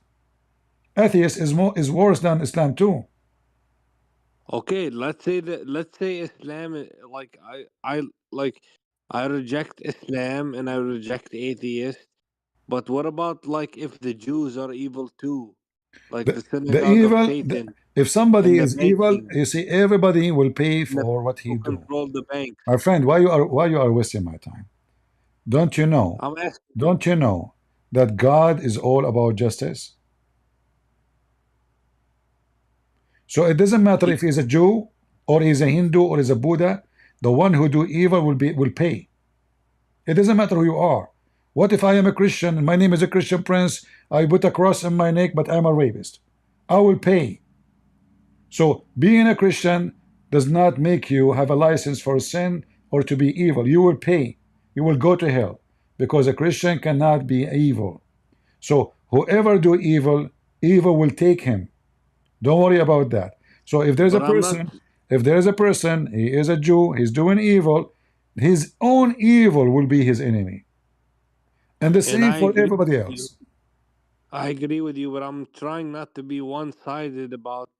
Atheist is worse than Islam too. Okay, let's say Islam like I like I reject Islam and I reject atheists. But what about like if the Jews are evil too? Like The, the the synagogue of evil, Satan if somebody and the is evil, banking you see, everybody will pay and the for what he who do. control the banks. My friend, why you are wasting my time? Don't you know? I'm asking you. Don't you know that God is all about justice? So it doesn't matter He, if he's a Jew or he's a Hindu or he's a Buddha. The one who do evil will pay. It doesn't matter who you are. What if I am a Christian and my name is a Christian prince? I put a cross in my neck, but I'm a rapist. I will pay. So being a Christian does not make you have a license for sin or to be evil. You will pay. You will go to hell because a Christian cannot be evil. So whoever do evil, evil will take him. Don't worry about that. So but I'm not. if there is a person, he is a Jew, he's doing evil, his own evil will be his enemy. And the And same I for agree everybody with you. else. I agree with you, but I'm trying not to be one-sided about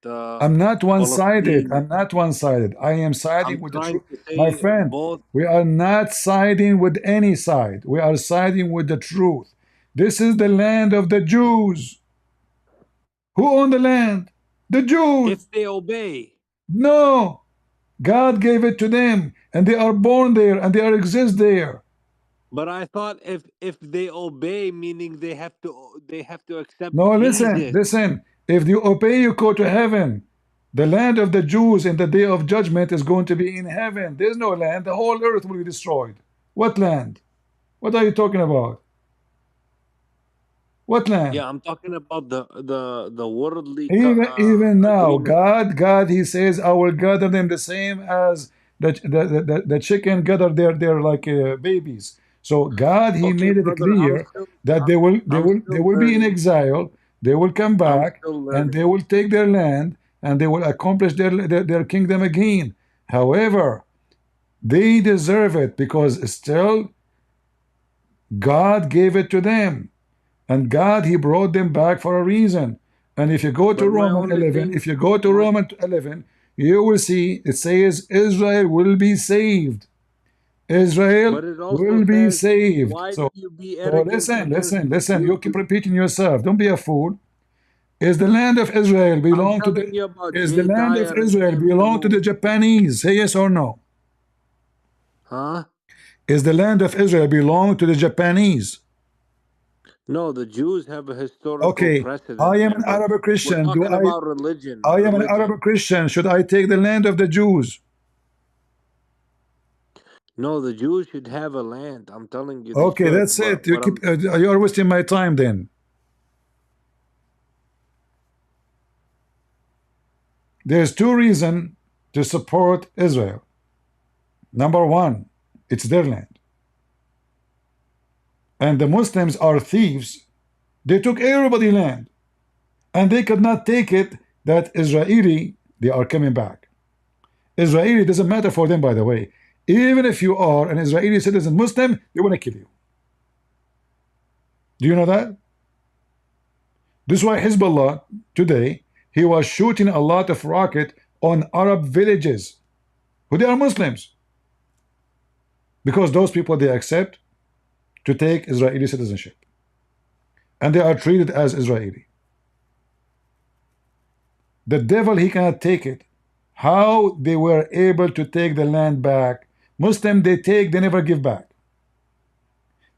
I'm not one-sided. Palestine. I'm not one-sided. I am siding I'm with the trying truth. to My say friend, both. we are not siding with any side. We are siding with the truth. This is the land of the Jews. Who own the land? The If Jews. they obey. No. God gave it to them, and they are born there, and they are exist there. But I thought if they obey, meaning they have to accept No, listen, Jesus. listen. If you obey, you go to heaven. The land of the Jews in the day of judgment is going to be in heaven. There's no land. The whole earth will be destroyed. What land? What are you talking about? What land? Yeah, I'm talking about the worldly Even now, agreement. God, He says, I will gather them the same as the chicken gather their like babies. So God, He Okay, made it brother, clear that I'm they still will be in learning. exile. They will come I'm back still and they learning. will take their land and they will accomplish their kingdom again. However, they deserve it because still God gave it to them. And God, He brought them back for a reason. And if you go to But my Roman only 11, thing, if you go to my Roman 11, you will see it says Israel will be saved. Israel but it also will be says, saved. why do So, you be so arrogant listen, against listen, the listen. You keep Jews? repeating yourself. Don't be a fool. Is the land of Israel I'm belong to telling the you about is the land of Dyer and Israel belong to Ilmu. the Japanese? Say yes or no. Huh? Is the land of Israel belong to the Japanese? No, the Jews have a historical Okay, I precedent am there, an but Arab we're Christian. talking about religion. I am an Religion. Arab Christian. Should I take the land of the Jews? No, the Jews should have a land. I'm telling you, they Okay, should. that's But it. You what keep I'm you are wasting my time then. There's two reasons to support Israel. Number one, it's their land. And the Muslims are thieves. They took everybody's land. And they could not take it that Israeli, they are coming back. Israeli doesn't matter for them, by the way. Even if you are an Israeli citizen Muslim, they want to kill you. Do you know that? This is why Hezbollah today, he was shooting a lot of rocket on Arab villages who they are Muslims because those people they accept to take Israeli citizenship and they are treated as Israeli. The devil he cannot take it. How they were able to take the land back? Muslim they take, they never give back.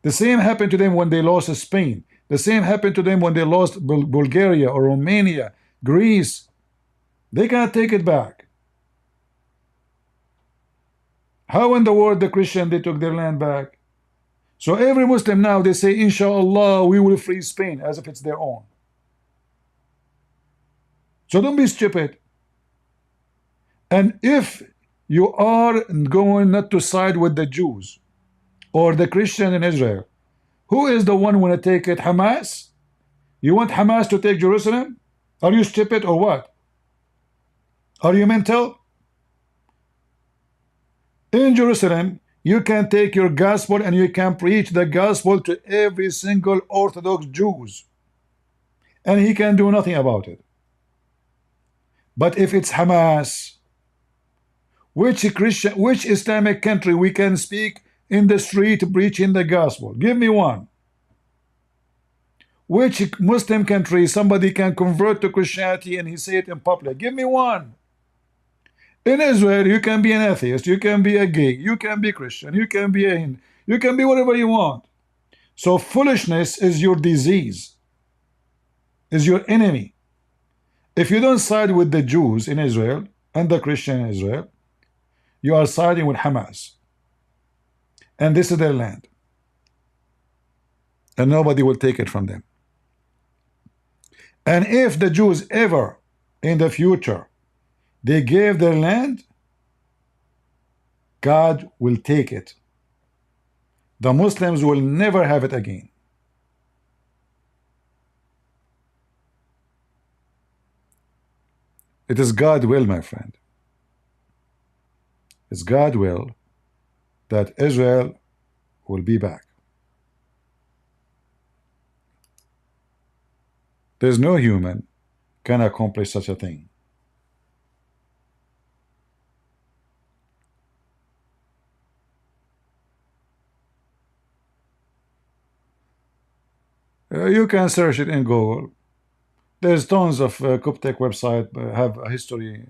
The same happened to them when they lost Spain. The same happened to them when they lost Bulgaria or Romania, Greece. They cannot take it back. How in the world the Christian they took their land back? So every Muslim now they say, Inshallah, we will free Spain as if it's their own. So don't be stupid. And if you are going not to side with the Jews or the Christian in Israel, who is the one want to take it? Hamas? You want Hamas to take Jerusalem? Are you stupid or what? Are you mental? In Jerusalem, you can take your gospel and you can preach the gospel to every single Orthodox Jews. and he can do nothing about it. But if it's Hamas, which Islamic country we can speak in the street preaching the gospel? Give me one. Which Muslim country somebody can convert to Christianity and he say it in public? Give me one. In Israel, you can be an atheist, you can be a gay, you can be Christian, you can be a Hindu, you can be whatever you want. So foolishness is your disease, is your enemy. If you don't side with the Jews in Israel and the Christian in Israel, you are siding with Hamas. And this is their land. And nobody will take it from them. And if the Jews ever in the future they gave their land, God will take it. The Muslims will never have it again. It is God's will, my friend. It's God's will that Israel will be back. There's no human can accomplish such a thing. You can search it in Google. There's tons of Coptic website have a history,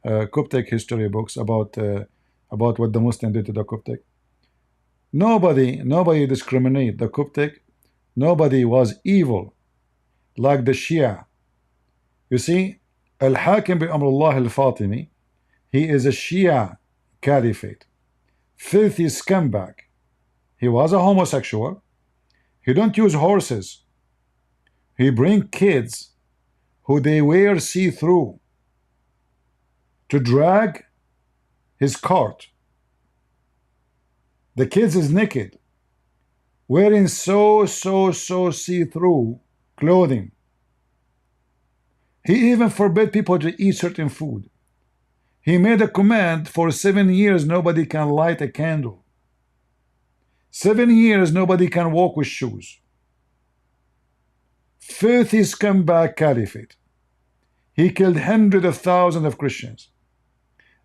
Coptic history books about what the Muslim did to the Coptic. Nobody discriminate the Coptic. Nobody was evil like the Shia. You see, Al-Hakim bi Amrullah al-Fatimi, he is a Shia caliphate, filthy scumbag. He was a homosexual. He don't use horses. He bring kids who they wear see-through to drag his cart. The kids is naked, wearing so see-through clothing. He even forbid people to eat certain food. He made a command for 7 years nobody can light a candle. 7 years nobody can walk with shoes. Filthy scumbag caliphate. He killed hundreds of thousands of Christians.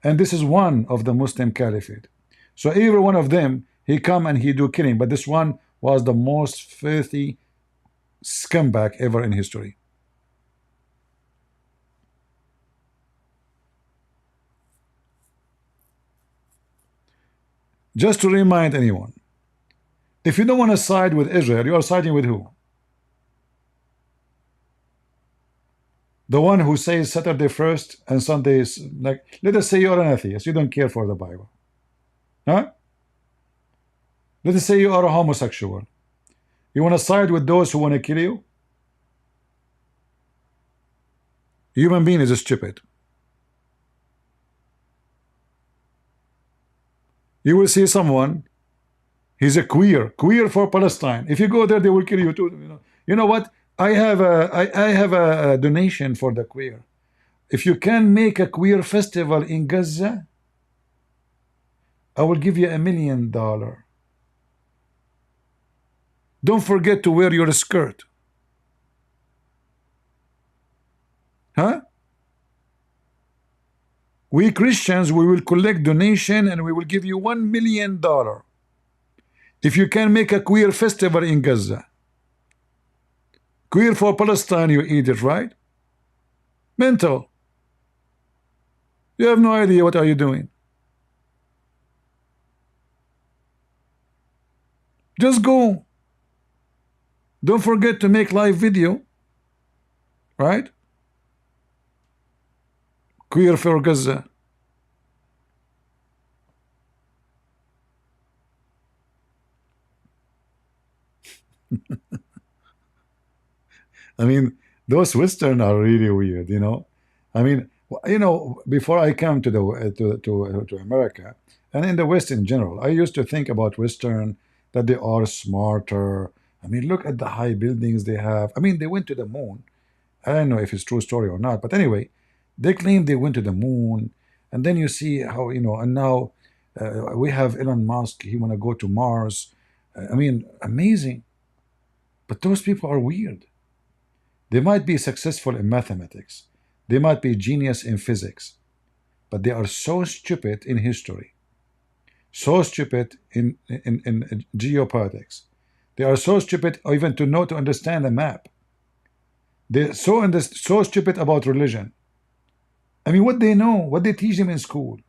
And this is one of the Muslim caliphate. So every one of them, he come and he do killing. But this one was the most filthy scumbag ever in history. Just to remind anyone, if you don't want to side with Israel, you are siding with who? The one who says Saturday first and Sunday is like, let us say you're an atheist, you don't care for the Bible. Huh? Let us say you are a homosexual. You want to side with those who want to kill you? Human being is stupid. You will see someone, he's a queer for Palestine. If you go there, they will kill you too. You know what? I have a donation for the queer. If you can make a queer festival in Gaza, I will give you $1 million. Don't forget to wear your skirt. Huh? We Christians, we will collect donation and we will give you $1 million if you can make a queer festival in Gaza. Queer for Palestine, you idiot, right? Mental. You have no idea what are you doing. Just go. Don't forget to make live video. Right? Queer for Gaza. I mean, those Western are really weird, you know. I mean, you know, before I come to the to America and in the West in general, I used to think about Western that they are smarter. I mean, look at the high buildings they have. I mean, they went to the moon. I don't know if it's true story or not, but anyway, they claim they went to the moon, and then you see how, you know, and now we have Elon Musk. He want to go to Mars. I mean, amazing. But those people are weird. They might be successful in mathematics. They might be genius in physics. But they are so stupid in history. So stupid in geopolitics. They are so stupid even to understand a map. They're so stupid about religion. I mean, what they know, what they teach them in school.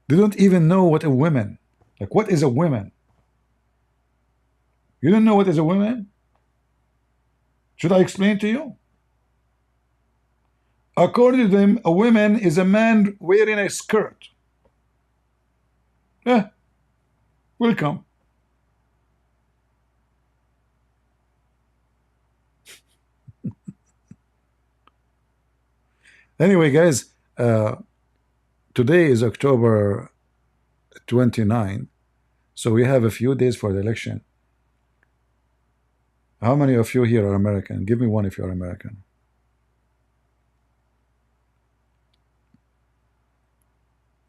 They don't even know what a woman, like what is a woman? You don't know what is a woman? Should I explain to you? According to them, a woman is a man wearing a skirt. Yeah, welcome. Anyway, guys, today is October 29, so we have a few days for the election. How many of you here are American? Give me one if you're American.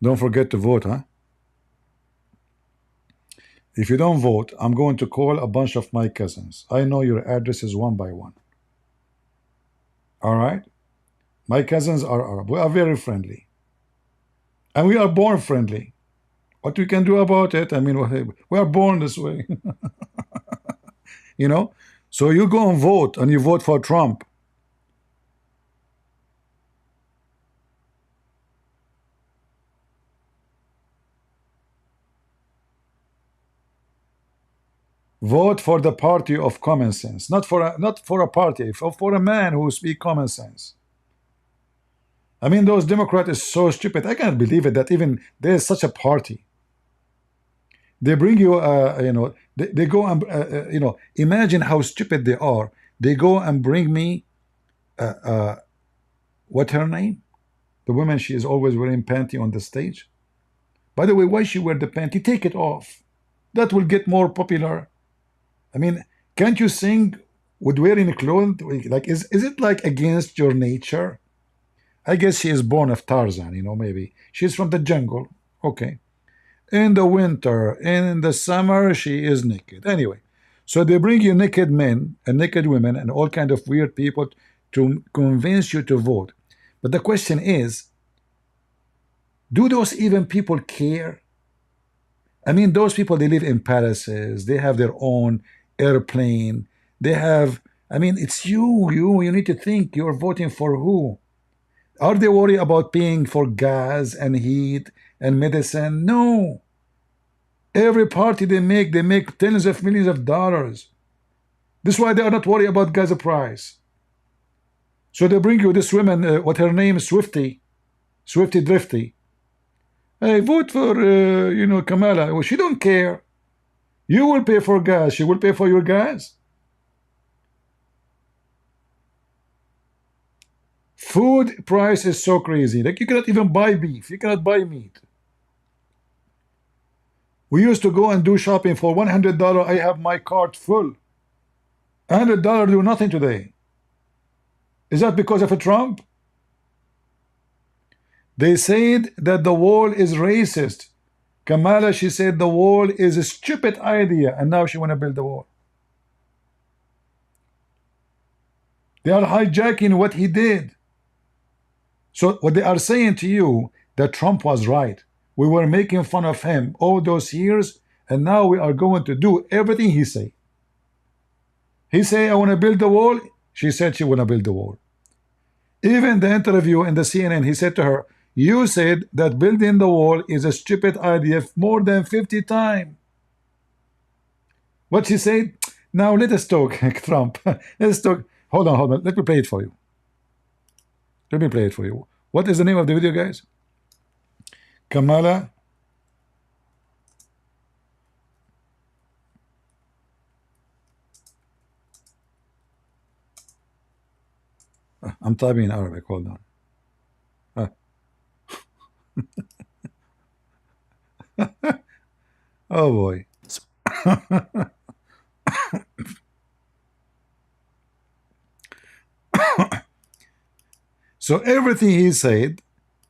Don't forget to vote, huh? If you don't vote, I'm going to call a bunch of my cousins. I know your addresses one by one. All right? My cousins are Arab. We are very friendly. And we are born friendly. What we can do about it, I mean, we are born this way. You know? So you go and vote, and you vote for Trump. Vote for the party of common sense, not for a party, for a man who speaks common sense. I mean, those Democrats is so stupid. I can't believe it that even there's such a party. They bring you, you know, they go and, you know, imagine how stupid they are. They go and bring me, what's her name? The woman, she is always wearing panty on the stage. By the way, why she wear the panty? Take it off. That will get more popular. I mean, can't you sing with wearing a clothes? Like, is it like against your nature? I guess she is born of Tarzan, you know, maybe. She's from the jungle. Okay. In the winter, in the summer, she is naked. Anyway, so they bring you naked men and naked women and all kind of weird people to convince you to vote. But the question is, do those even people care? I mean, those people, they live in palaces. They have their own airplane. They have, I mean, it's you need to think you're voting for who? Are they worried about paying for gas and heat and medicine? No. Every party they make tens of millions of dollars. This is why they are not worried about gas price. So they bring you this woman, what her name is, Swifty Drifty. Hey, vote for, you know, Kamala. Well, she don't care. You will pay for gas. She will pay for your gas. Food price is so crazy. Like, you cannot even buy beef. You cannot buy meat. We used to go and do shopping for $100. I have my cart full. $100 do nothing today. Is that because of a Trump? They said that the wall is racist. Kamala, she said the wall is a stupid idea, and now she want to build the wall. They are hijacking what he did. So what they are saying to you, that Trump was right. We were making fun of him all those years, and now we are going to do everything he say. He say, I want to build the wall. She said she want to build the wall. Even the interview in the CNN, he said to her, you said that building the wall is a stupid idea more than 50 times. What she said? Now let us talk, Trump. Let's talk. Hold on. Let me play it for you. Let me play it for you. What is the name of the video, guys? Kamala. I'm typing in Arabic. Hold on. Oh boy. So everything he said,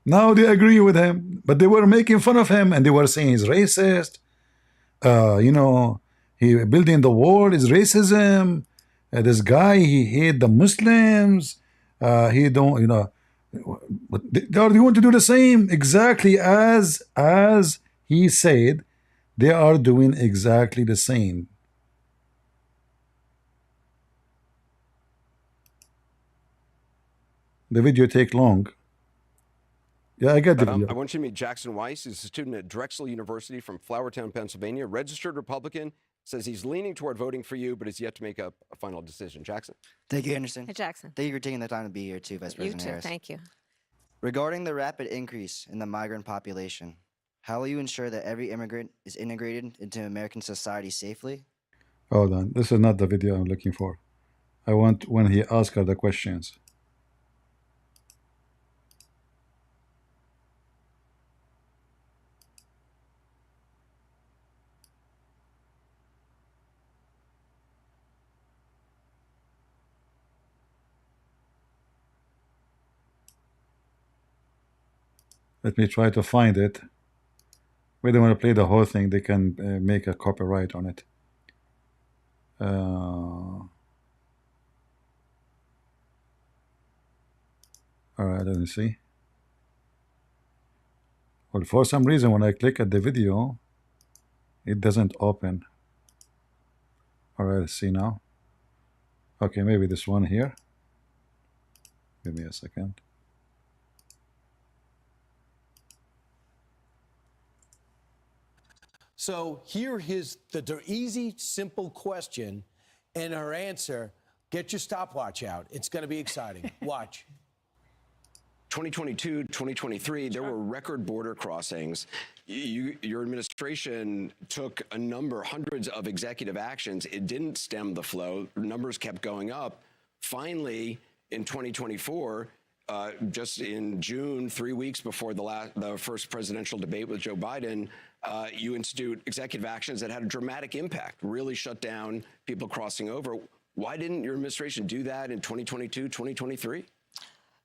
Now they agree with him, but they were making fun of him and they were saying he's racist. You know, he building the wall is racism. This guy, he hate the Muslims. He don't, you know, but they are going to do the same exactly as he said. They are doing exactly the same. The video take long. Yeah, I get the video. I want you to meet Jackson Weiss. He's a student at Drexel University from Flourtown, Pennsylvania. Registered Republican. Says he's leaning toward voting for you, but has yet to make a final decision. Jackson. Thank you, Anderson. Hey, Jackson. Thank you for taking the time to be here too, Vice President You too. Harris. Thank you. Regarding the rapid increase in the migrant population, how will you ensure that every immigrant is integrated into American society safely? Hold on. This is not the video I'm looking for. I want when he asks her the questions. Let me try to find it. We don't want to play the whole thing. They can make a copyright on it. All right, let me see. Well, for some reason, when I click at the video, it doesn't open. All right, let's see now. Okay, maybe this one here. Give me a second. So here is the easy, simple question, and her answer. Get your stopwatch out. It's going to be exciting. Watch. 2022, 2023, there were record border crossings. Your administration took hundreds of executive actions. It didn't stem the flow. Numbers kept going up. Finally, in 2024, just in June, 3 weeks before the first presidential debate with Joe Biden, you institute executive actions that had a dramatic impact, really shut down people crossing over. Why didn't your administration do that in 2022, 2023?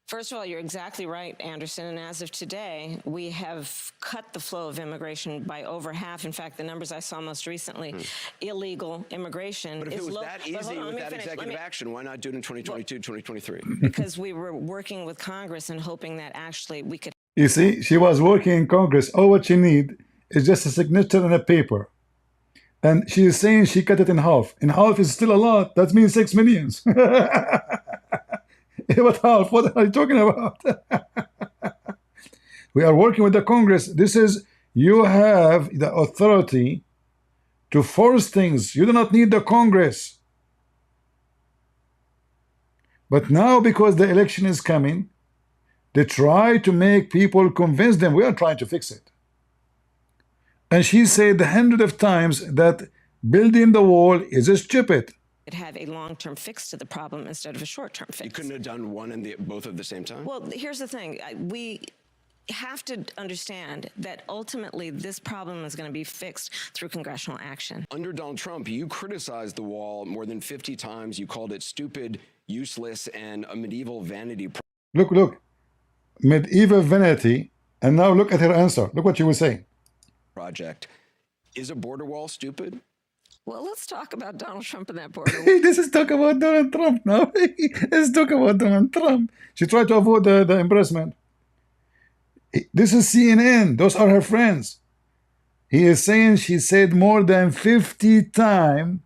First of all, you're exactly right, Anderson. And as of today, we have cut the flow of immigration by over half. In fact, the numbers I saw most recently, illegal immigration But if is it was low. that easy with that executive action, why not do it in 2022, 2023? Because we were working with Congress and hoping that actually we could. You see, she was working in Congress. All what she need is just a signature on a paper. And she is saying she cut it in half. In half is still a lot. That means 6 million. What half? What are you talking about? We are working with the Congress. This is, you have the authority to force things. You do not need the Congress. But now, because the election is coming, they try to make people convince them. We are trying to fix it. And she said hundreds of times that building the wall is stupid. Have a long-term fix to the problem instead of a short-term fix. You couldn't have done one and both at the same time? Well, here's the thing. We have to understand that ultimately this problem is going to be fixed through congressional action. Under Donald Trump, you criticized the wall more than 50 times. You called it stupid, useless, and a medieval vanity. Look. Medieval vanity. And now look at her answer. Look what she was saying. Project. Is a border wall stupid? Well, let's talk about Donald Trump and that border. This is talk about Donald Trump now. Let's talk about Donald Trump. She tried to avoid the embarrassment. This is CNN. Those are her friends. He is saying she said more than 50 times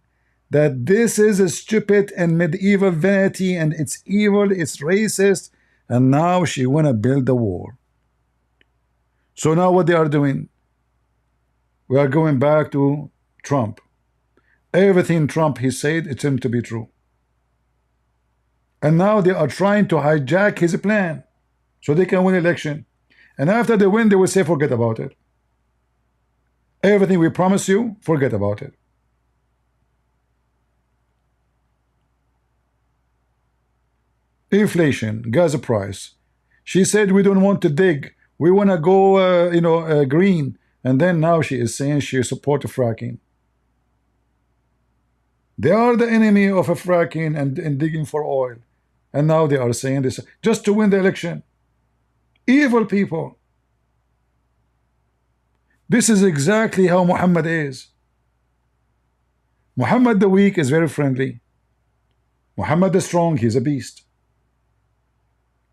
that this is a stupid and medieval vanity and it's evil, it's racist, and now she want to build the wall. So now what they are doing? We are going back to Trump. Everything Trump he said, it seemed to be true. And now they are trying to hijack his plan so they can win election. And after they win, they will say, forget about it. Everything we promise you, forget about it. Inflation, gas price. She said we don't want to dig. We want to go, green. And then now she is saying she supports fracking. They are the enemy of a fracking and digging for oil. And now they are saying this just to win the election. Evil people. This is exactly how Muhammad is. Muhammad the weak is very friendly. Muhammad the strong, he's a beast.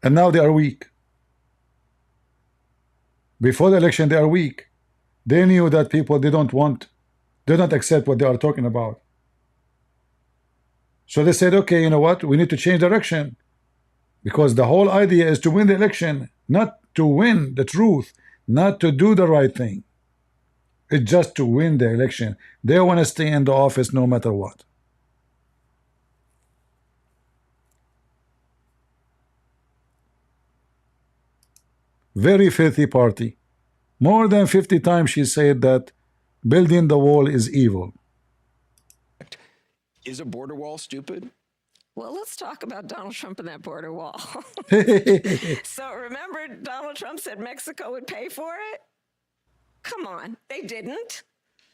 And now they are weak. Before the election, they are weak. They knew that people they don't accept what they are talking about. So they said, okay, you know what? We need to change direction. Because the whole idea is to win the election, not to win the truth, not to do the right thing. It's just to win the election. They want to stay in the office no matter what. Very filthy party. More than 50 times she said that building the wall is evil. Is a border wall stupid? Well, let's talk about Donald Trump and that border wall. So remember, Donald Trump said Mexico would pay for it? Come on, they didn't.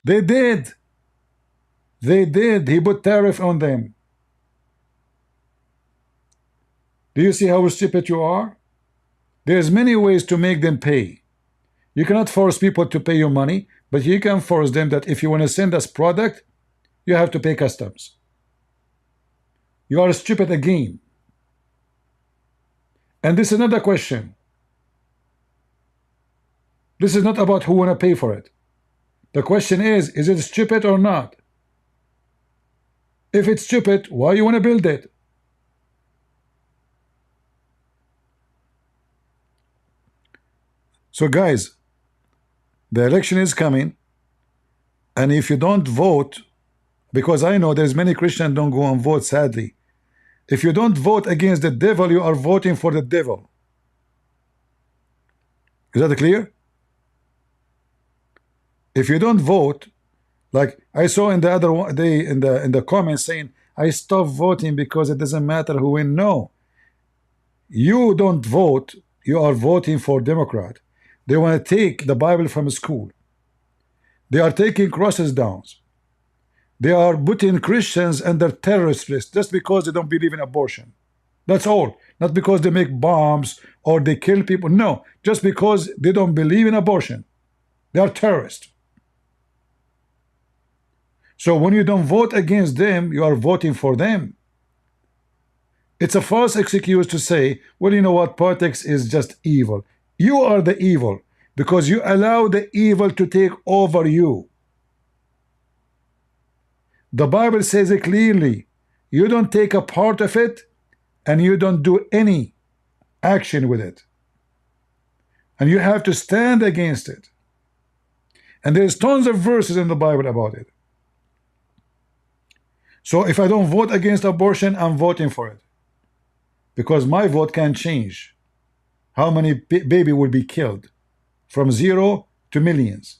They did. They did. He put tariff on them. Do you see how stupid you are? There's many ways to make them pay. You cannot force people to pay you money, but you can force them that if you want to send us product, you have to pay customs. You are stupid again. And this is another question. This is not about who want to pay for it. The question is it stupid or not? If it's stupid, why you want to build it? So guys, the election is coming, and if you don't vote, because I know there's many Christians don't go and vote, sadly. If you don't vote against the devil, you are voting for the devil. Is that clear? If you don't vote, like I saw in the other one day in the comments saying, I stopped voting because it doesn't matter who wins. No. You don't vote, you are voting for Democrat. They want to take the Bible from school. They are taking crosses down. They are putting Christians under terrorist list just because they don't believe in abortion. That's all. Not because they make bombs or they kill people. No, just because they don't believe in abortion. They are terrorists. So when you don't vote against them, you are voting for them. It's a false excuse to say, well, you know what, politics is just evil. You are the evil because you allow the evil to take over you. The Bible says it clearly. You don't take a part of it and you don't do any action with it. And you have to stand against it. And there's tons of verses in the Bible about it. So if I don't vote against abortion, I'm voting for it. Because my vote can change how many baby will be killed from 0 to millions.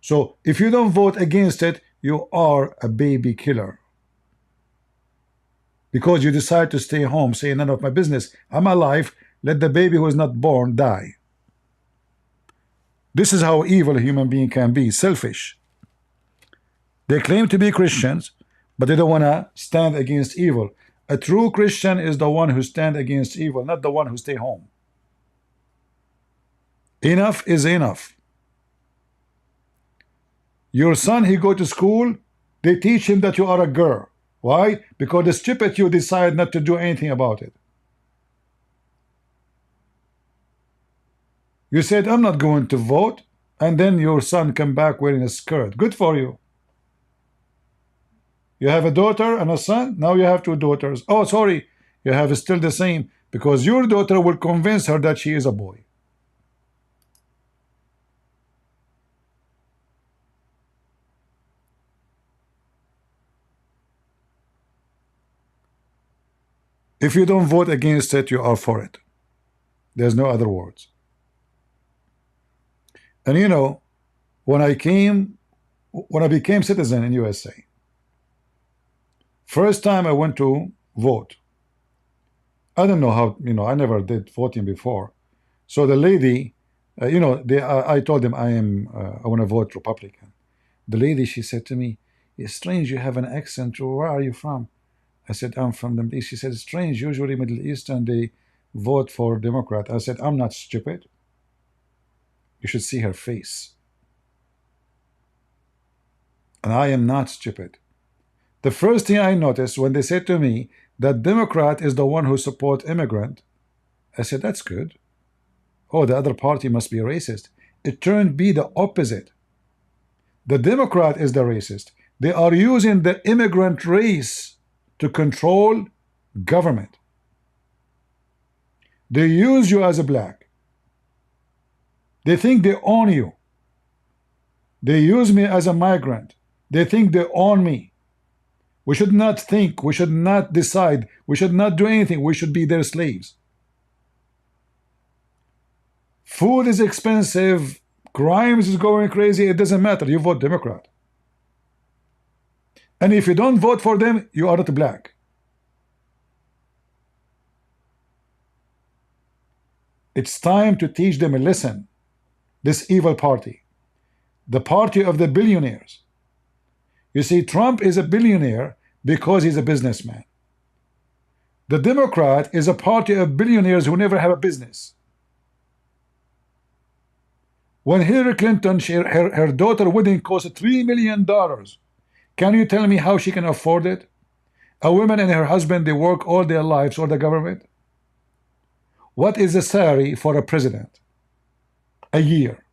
So if you don't vote against it, you are a baby killer. Because you decide to stay home, say none of my business. I'm alive, let the baby who is not born die. This is how evil a human being can be, selfish. They claim to be Christians, but they don't want to stand against evil. A true Christian is the one who stands against evil, not the one who stay home. Enough is enough. Your son, he go to school, they teach him that you are a girl. Why? Because the stupid you decide not to do anything about it. You said, I'm not going to vote, and then your son come back wearing a skirt. Good for you. You have a daughter and a son, now you have 2 daughters. Oh, sorry, you have still the same, because your daughter will convince her that she is a boy. If you don't vote against it, you are for it. There's no other words. And you know, when I became citizen in USA, first time I went to vote, I don't know how, you know, I never did voting before. So the lady, you know, I told them I want to vote Republican. The lady, she said to me, it's strange you have an accent. Where are you from? I said, I'm from the Middle East. She said, it's strange. Usually Middle Eastern, they vote for Democrat. I said, I'm not stupid. You should see her face. And I am not stupid. The first thing I noticed when they said to me that Democrat is the one who support immigrant, I said, that's good. Oh, the other party must be racist. It turned be the opposite. The Democrat is the racist. They are using the immigrant race to control government. They use you as a black. They think they own you. They use me as a migrant. They think they own me. We should not think. We should not decide. We should not do anything. We should be their slaves. Food is expensive. Crime is going crazy. It doesn't matter. You vote Democrat. And if you don't vote for them, you are not black. It's time to teach them a lesson. This evil party. The party of the billionaires. You see, Trump is a billionaire because he's a businessman. The Democrat is a party of billionaires who never have a business. When Hillary Clinton, her daughter wedding cost $3 million, can you tell me how she can afford it? A woman and her husband, they work all their lives for the government. What is the salary for a president? A year.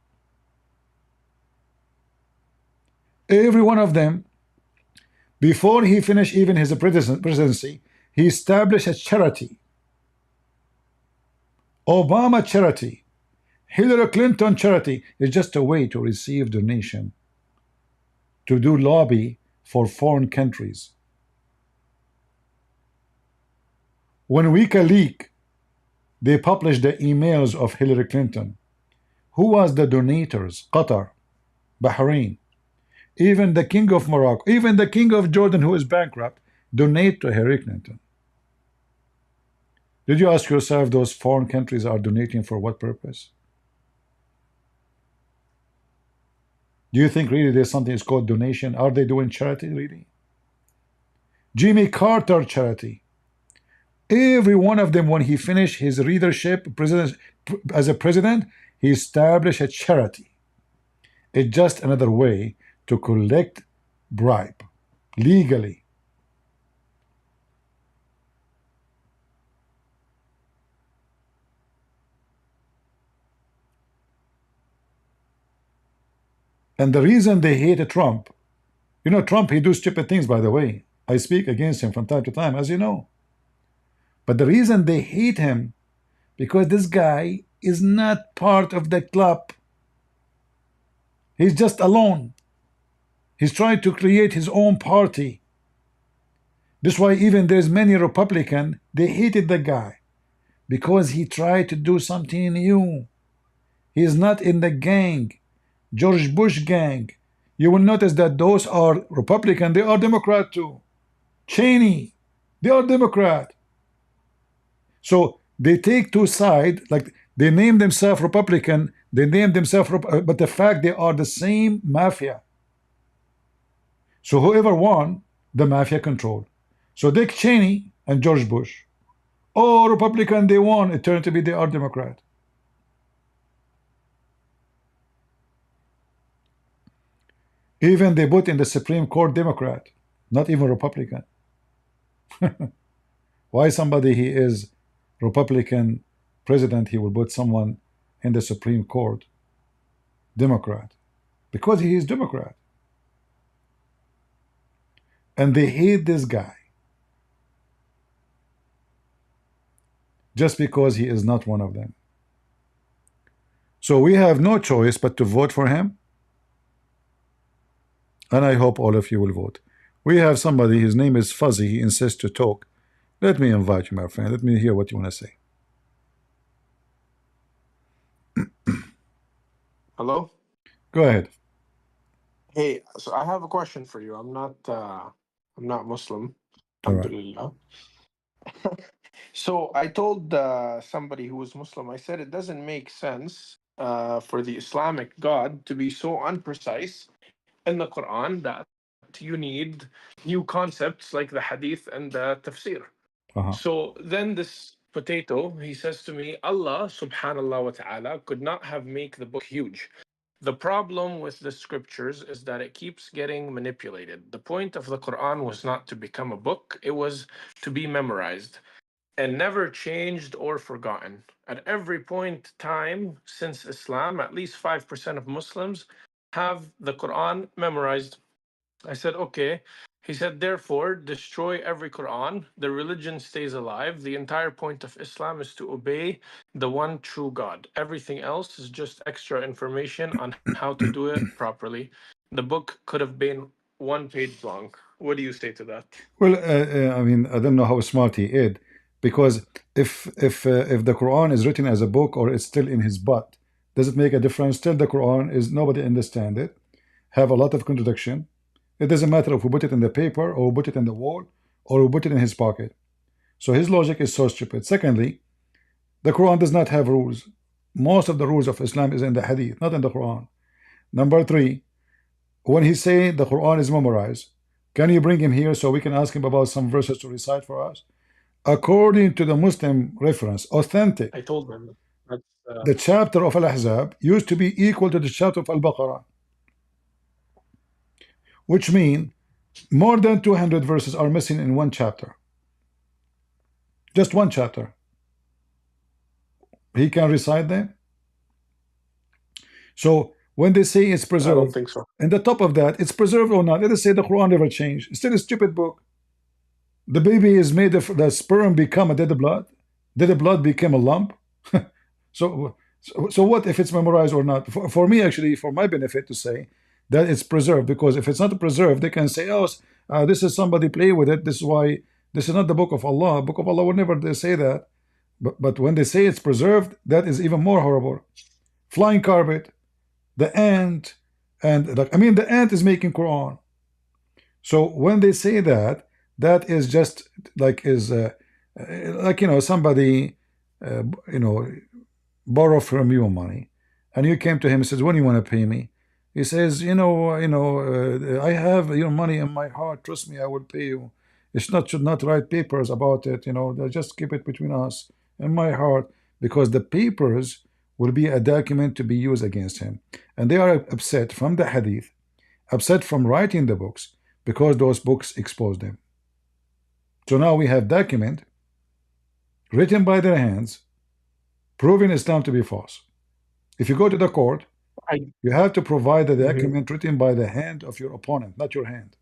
Every one of them, before he finished even his presidency, he established a charity. Obama charity. Hillary Clinton charity is just a way to receive donation, to do lobby for foreign countries. When WikiLeaks, they published the emails of Hillary Clinton. Who was the donators? Qatar, Bahrain, even the king of Morocco, even the king of Jordan, who is bankrupt, donate to Hillary Clinton. Did you ask yourself those foreign countries are donating for what purpose? Do you think really there's something is called donation? Are they doing charity really? Jimmy Carter charity. Every one of them, when he finished his leadership as a president, he established a charity. It's just another way to collect bribe legally. And the reason they hated Trump, you know, Trump, he do stupid things, by the way. I speak against him from time to time, as you know. But the reason they hate him, because this guy is not part of the club. He's just alone. He's trying to create his own party. This is why even there's many Republicans, they hated the guy, because he tried to do something new. He's not in the gang. George Bush gang. You will notice that those are Republican, they are Democrat too. Cheney, they are Democrat. So they take two sides, like they name themselves Republican, they name themselves, but the fact they are the same mafia. So whoever won, the mafia control. So Dick Cheney and George Bush, oh, Republican, they won, it turned to be they are Democrat. Even they put in the Supreme Court Democrat, not even Republican. Why somebody he is Republican president, he will put someone in the Supreme Court Democrat? Because he is Democrat. And they hate this guy just because he is not one of them. So we have no choice but to vote for him. And I hope all of you will vote. We have somebody, his name is Fuzzy, he insists to talk. Let me invite you, my friend. Let me hear what you want to say. Hello? Go ahead. Hey, so I have a question for you. I'm not Muslim. All right. Alhamdulillah. So I told somebody who was Muslim, I said it doesn't make sense for the Islamic God to be so unprecise in the Quran that you need new concepts like the hadith and the tafsir. So then this potato, he says to me, Allah subhanallah wa ta'ala could not have made the book huge. The problem with the scriptures is that it keeps getting manipulated. The point of the Quran was not to become a book, it was to be memorized and never changed or forgotten. At every point time since Islam, at least 5% of Muslims have the Quran memorized. I said, okay. He said, therefore, destroy every Quran. The religion stays alive. The entire point of Islam is to obey the one true God. Everything else is just extra information on how to do it properly. The book could have been 1 page long. What do you say to that? Well, I mean, I don't know how smart he is, because if the Quran is written as a book or it's still in his butt, does it make a difference? Still, the Quran is nobody understand it, have a lot of contradiction. It doesn't matter if we put it in the paper or we put it in the wall or we put it in his pocket. So his logic is so stupid. Secondly, the Quran does not have rules. Most of the rules of Islam is in the Hadith, not in the Quran. Number three, when he say the Quran is memorized, can you bring him here so we can ask him about some verses to recite for us? According to the Muslim reference, authentic, I told him that's the chapter of Al-Ahzab used to be equal to the chapter of Al-Baqarah, which means more than 200 verses are missing in one chapter. Just one chapter. He can recite them. So when they say it's I don't preserved, think so. and the top of that, it's preserved or not, let us say the Quran never changed. It's still a stupid book. The baby is made of the sperm become a dead blood. Dead blood became a lump. so what if it's memorized or not? For me, actually, for my benefit to say that it's preserved, because if it's not preserved, they can say, oh, this is somebody play with it. This is why this is not the book of Allah. Book of Allah will never say that. But when they say it's preserved, that is even more horrible. Flying carpet, the ant, and the ant is making Quran. So when they say that, that is just like somebody borrow from you money, and you came to him and says, when you want to pay me? He says, I have your money in my heart. Trust me, I will pay you. Should not write papers about it. Just keep it between us and my heart, because the papers will be a document to be used against him. And they are upset from the hadith, upset from writing the books, because those books exposed them. So now we have document written by their hands, proving Islam to be false. If you go to the court, you have to provide the document written by the hand of your opponent, not your hand,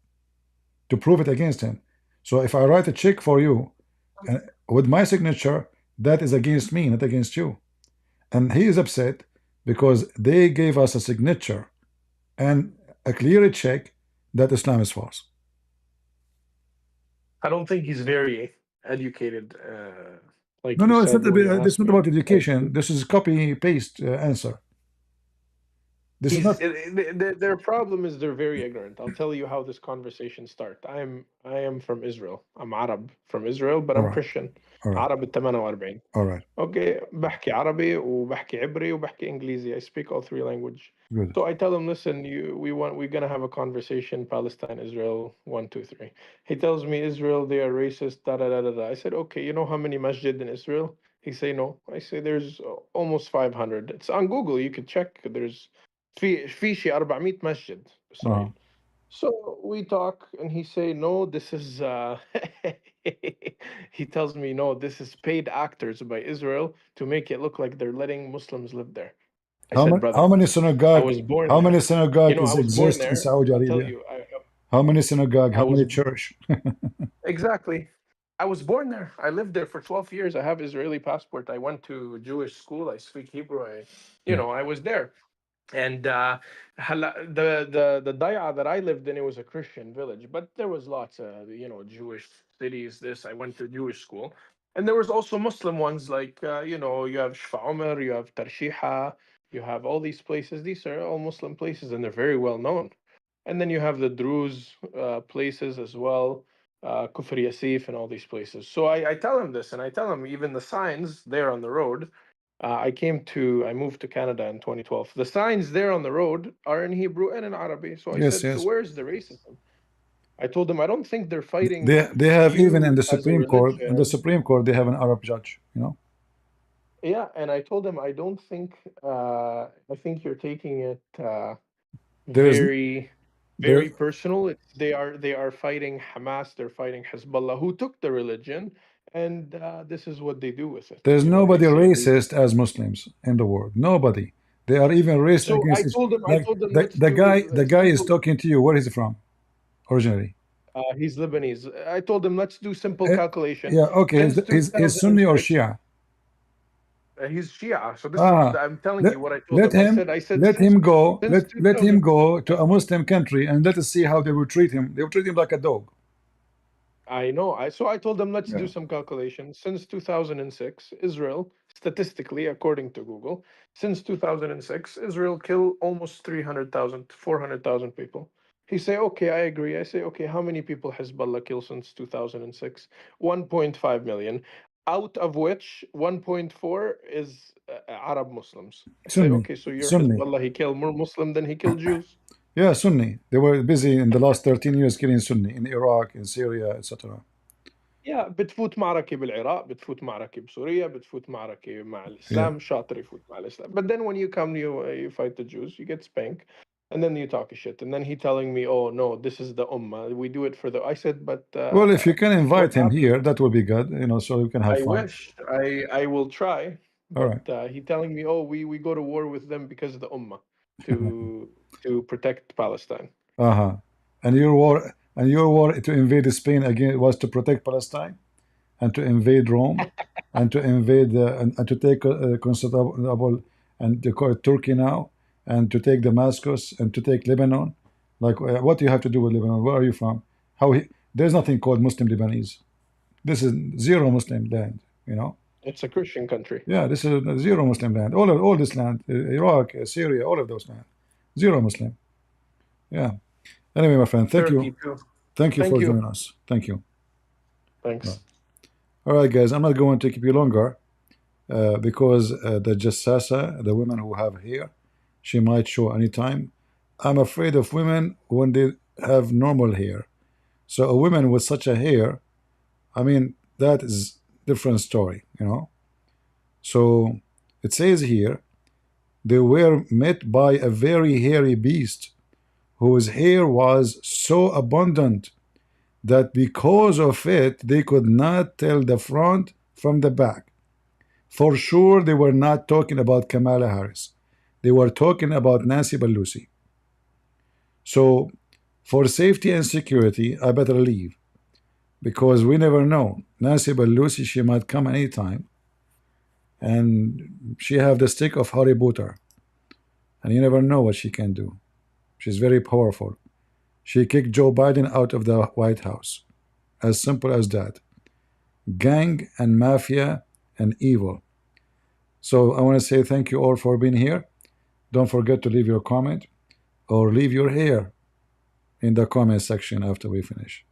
to prove it against him. So if I write a check for you with my signature, that is against me, not against you. And he is upset because they gave us a signature and a clear check that Islam is false. I don't think he's very educated. Like No, you it's said not. when you It's asked not me. about education. This is copy paste answer. This is not. Their problem is they're very ignorant. I'll tell you how this conversation starts. I am from Israel. I'm Arab from Israel, but All I'm right. Christian. All right. عرب ال 48. All right. Okay, بحكي عربي وبحكي عبري وبحكي إنجليزي. I speak all three languages. Good. So I tell him, listen, we're gonna have a conversation, Palestine, Israel, 1, 2, 3. He tells me Israel, they are racist, da da da da da. I said, okay, you know how many masjid in Israel? He say no. I say there's almost 500. It's on Google, you could check. There's في شي 400 مسجد إسرائيل. So we talk and he say, no, this is he tells me, no, this is paid actors by Israel to make it look like they're letting Muslims live there. I said, brother, how many I synagogue? was born How there. many synagogue I was born exist in there. Saudi I'll tell Arabia? you, How many synagogue? I How was many church? exactly. I was born there. I lived there for 12 years. I have Israeli passport. I went to Jewish school. I speak Hebrew. I was there. And the Dawah that I lived in, it was a Christian village, but there was lots of Jewish cities. I went to Jewish school, and there was also Muslim ones like you have Shfa Umar, you have Tarshiha, you have all these places. These are all Muslim places, and they're very well known. And then you have the Druze places as well, Kufr Yasif and all these places. So I tell him this, and I tell him even the signs there on the road. I moved to Canada in 2012. The signs there on the road are in Hebrew and in Arabic. So I Yes, said, so yes. where's the racism? I told them I don't think they're fighting They have even in you the as a Supreme Court, religion. they have an Arab judge, you know. Yeah, and I told them I don't think I think you're taking it There's very there very personal. They are fighting Hamas, they're fighting Hezbollah, who took the religion, and this is what they do with it. there's You know, they nobody say they. racist as Muslims in the world. Nobody. They are even racist So against each. I Like told them let's the do guy is simple. talking to you. Where is he from originally? He's Lebanese. I told them let's do simple Eh, calculation. yeah, okay. Since He's Sunni or 2006, Shia? he's Shia. So this is Ah, I'm telling let you what I told let them. I him said let him go. since Let him 2000. go to a Muslim country and let us see how they will treat him. They will treat him like a dog. I know. I told them let's do Yeah. some calculations. Since 2006, Israel, statistically, according to Google, since 2006, Israel killed almost 300,000, 400,000 people. He say, okay, I agree. I say, okay, how many people Hezbollah killed since 2006? 1.5 million, out of which 1.4 is Arab Muslims. I say, Sunni, okay, so your Sunni. Hezbollah, he killed more Muslim than he killed Jews. Yeah, Sunni. They were busy in the last 13 years killing Sunni in Iraq, in Syria, etc. يا بتفوت معركة بالعراق، بتفوت معركة بسوريا، بتفوت معركة مع Yeah. الإسلام، شاطر يفوت مع الإسلام. But then when you come, you fight the Jews, you get spanked, and then you talk shit. And then he telling me, oh no, this is the ummah. We do it for the. I said, but Well, if you can what invite him happened? here, that will be good, you know, so we can have I fun. wish I will try, All but right. he telling me, oh, we go to war with them because of the ummah to protect Palestine. Uh-huh. And your war to invade Spain again was to protect Palestine and to invade Rome and to invade and to take Constantinople and to call it Turkey now and to take Damascus and to take Lebanon. Like, what do you have to do with Lebanon? Where are you from? There's nothing called Muslim Lebanese. This is zero Muslim land, you know. It's a Christian country. Yeah, this is a zero Muslim land. All this land, Iraq, Syria, all of those land, zero Muslim. Yeah. Anyway, my friend, thank Turkey you. too. Thank you Thank for you. joining us. Thank you. Thanks. All right, guys, I'm not going to keep you longer because the Jassasa, the women who have hair, she might show anytime. I'm afraid of women when they have normal hair. So a woman with such a hair, I mean, that is different story, you know. So it says here, they were met by a very hairy beast whose hair was so abundant that because of it, they could not tell the front from the back. For sure, they were not talking about Kamala Harris. They were talking about Nancy Pelosi. So, for safety and security, I better leave because we never know. Nancy Pelosi, she might come anytime, and she have the stick of Harry Potter, and you never know what she can do. She's very powerful. She kicked Joe Biden out of the White House. As simple as that. Gang and mafia and evil. So I want to say thank you all for being here. Don't forget to leave your comment or leave your hair in the comment section after we finish,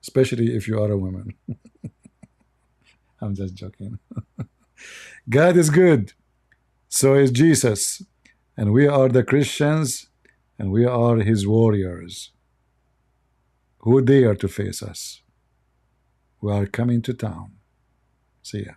especially if you are a woman. I'm just joking. God is good. So is Jesus. And we are the Christians and we are his warriors. Who dare to face us? We are coming to town. See ya.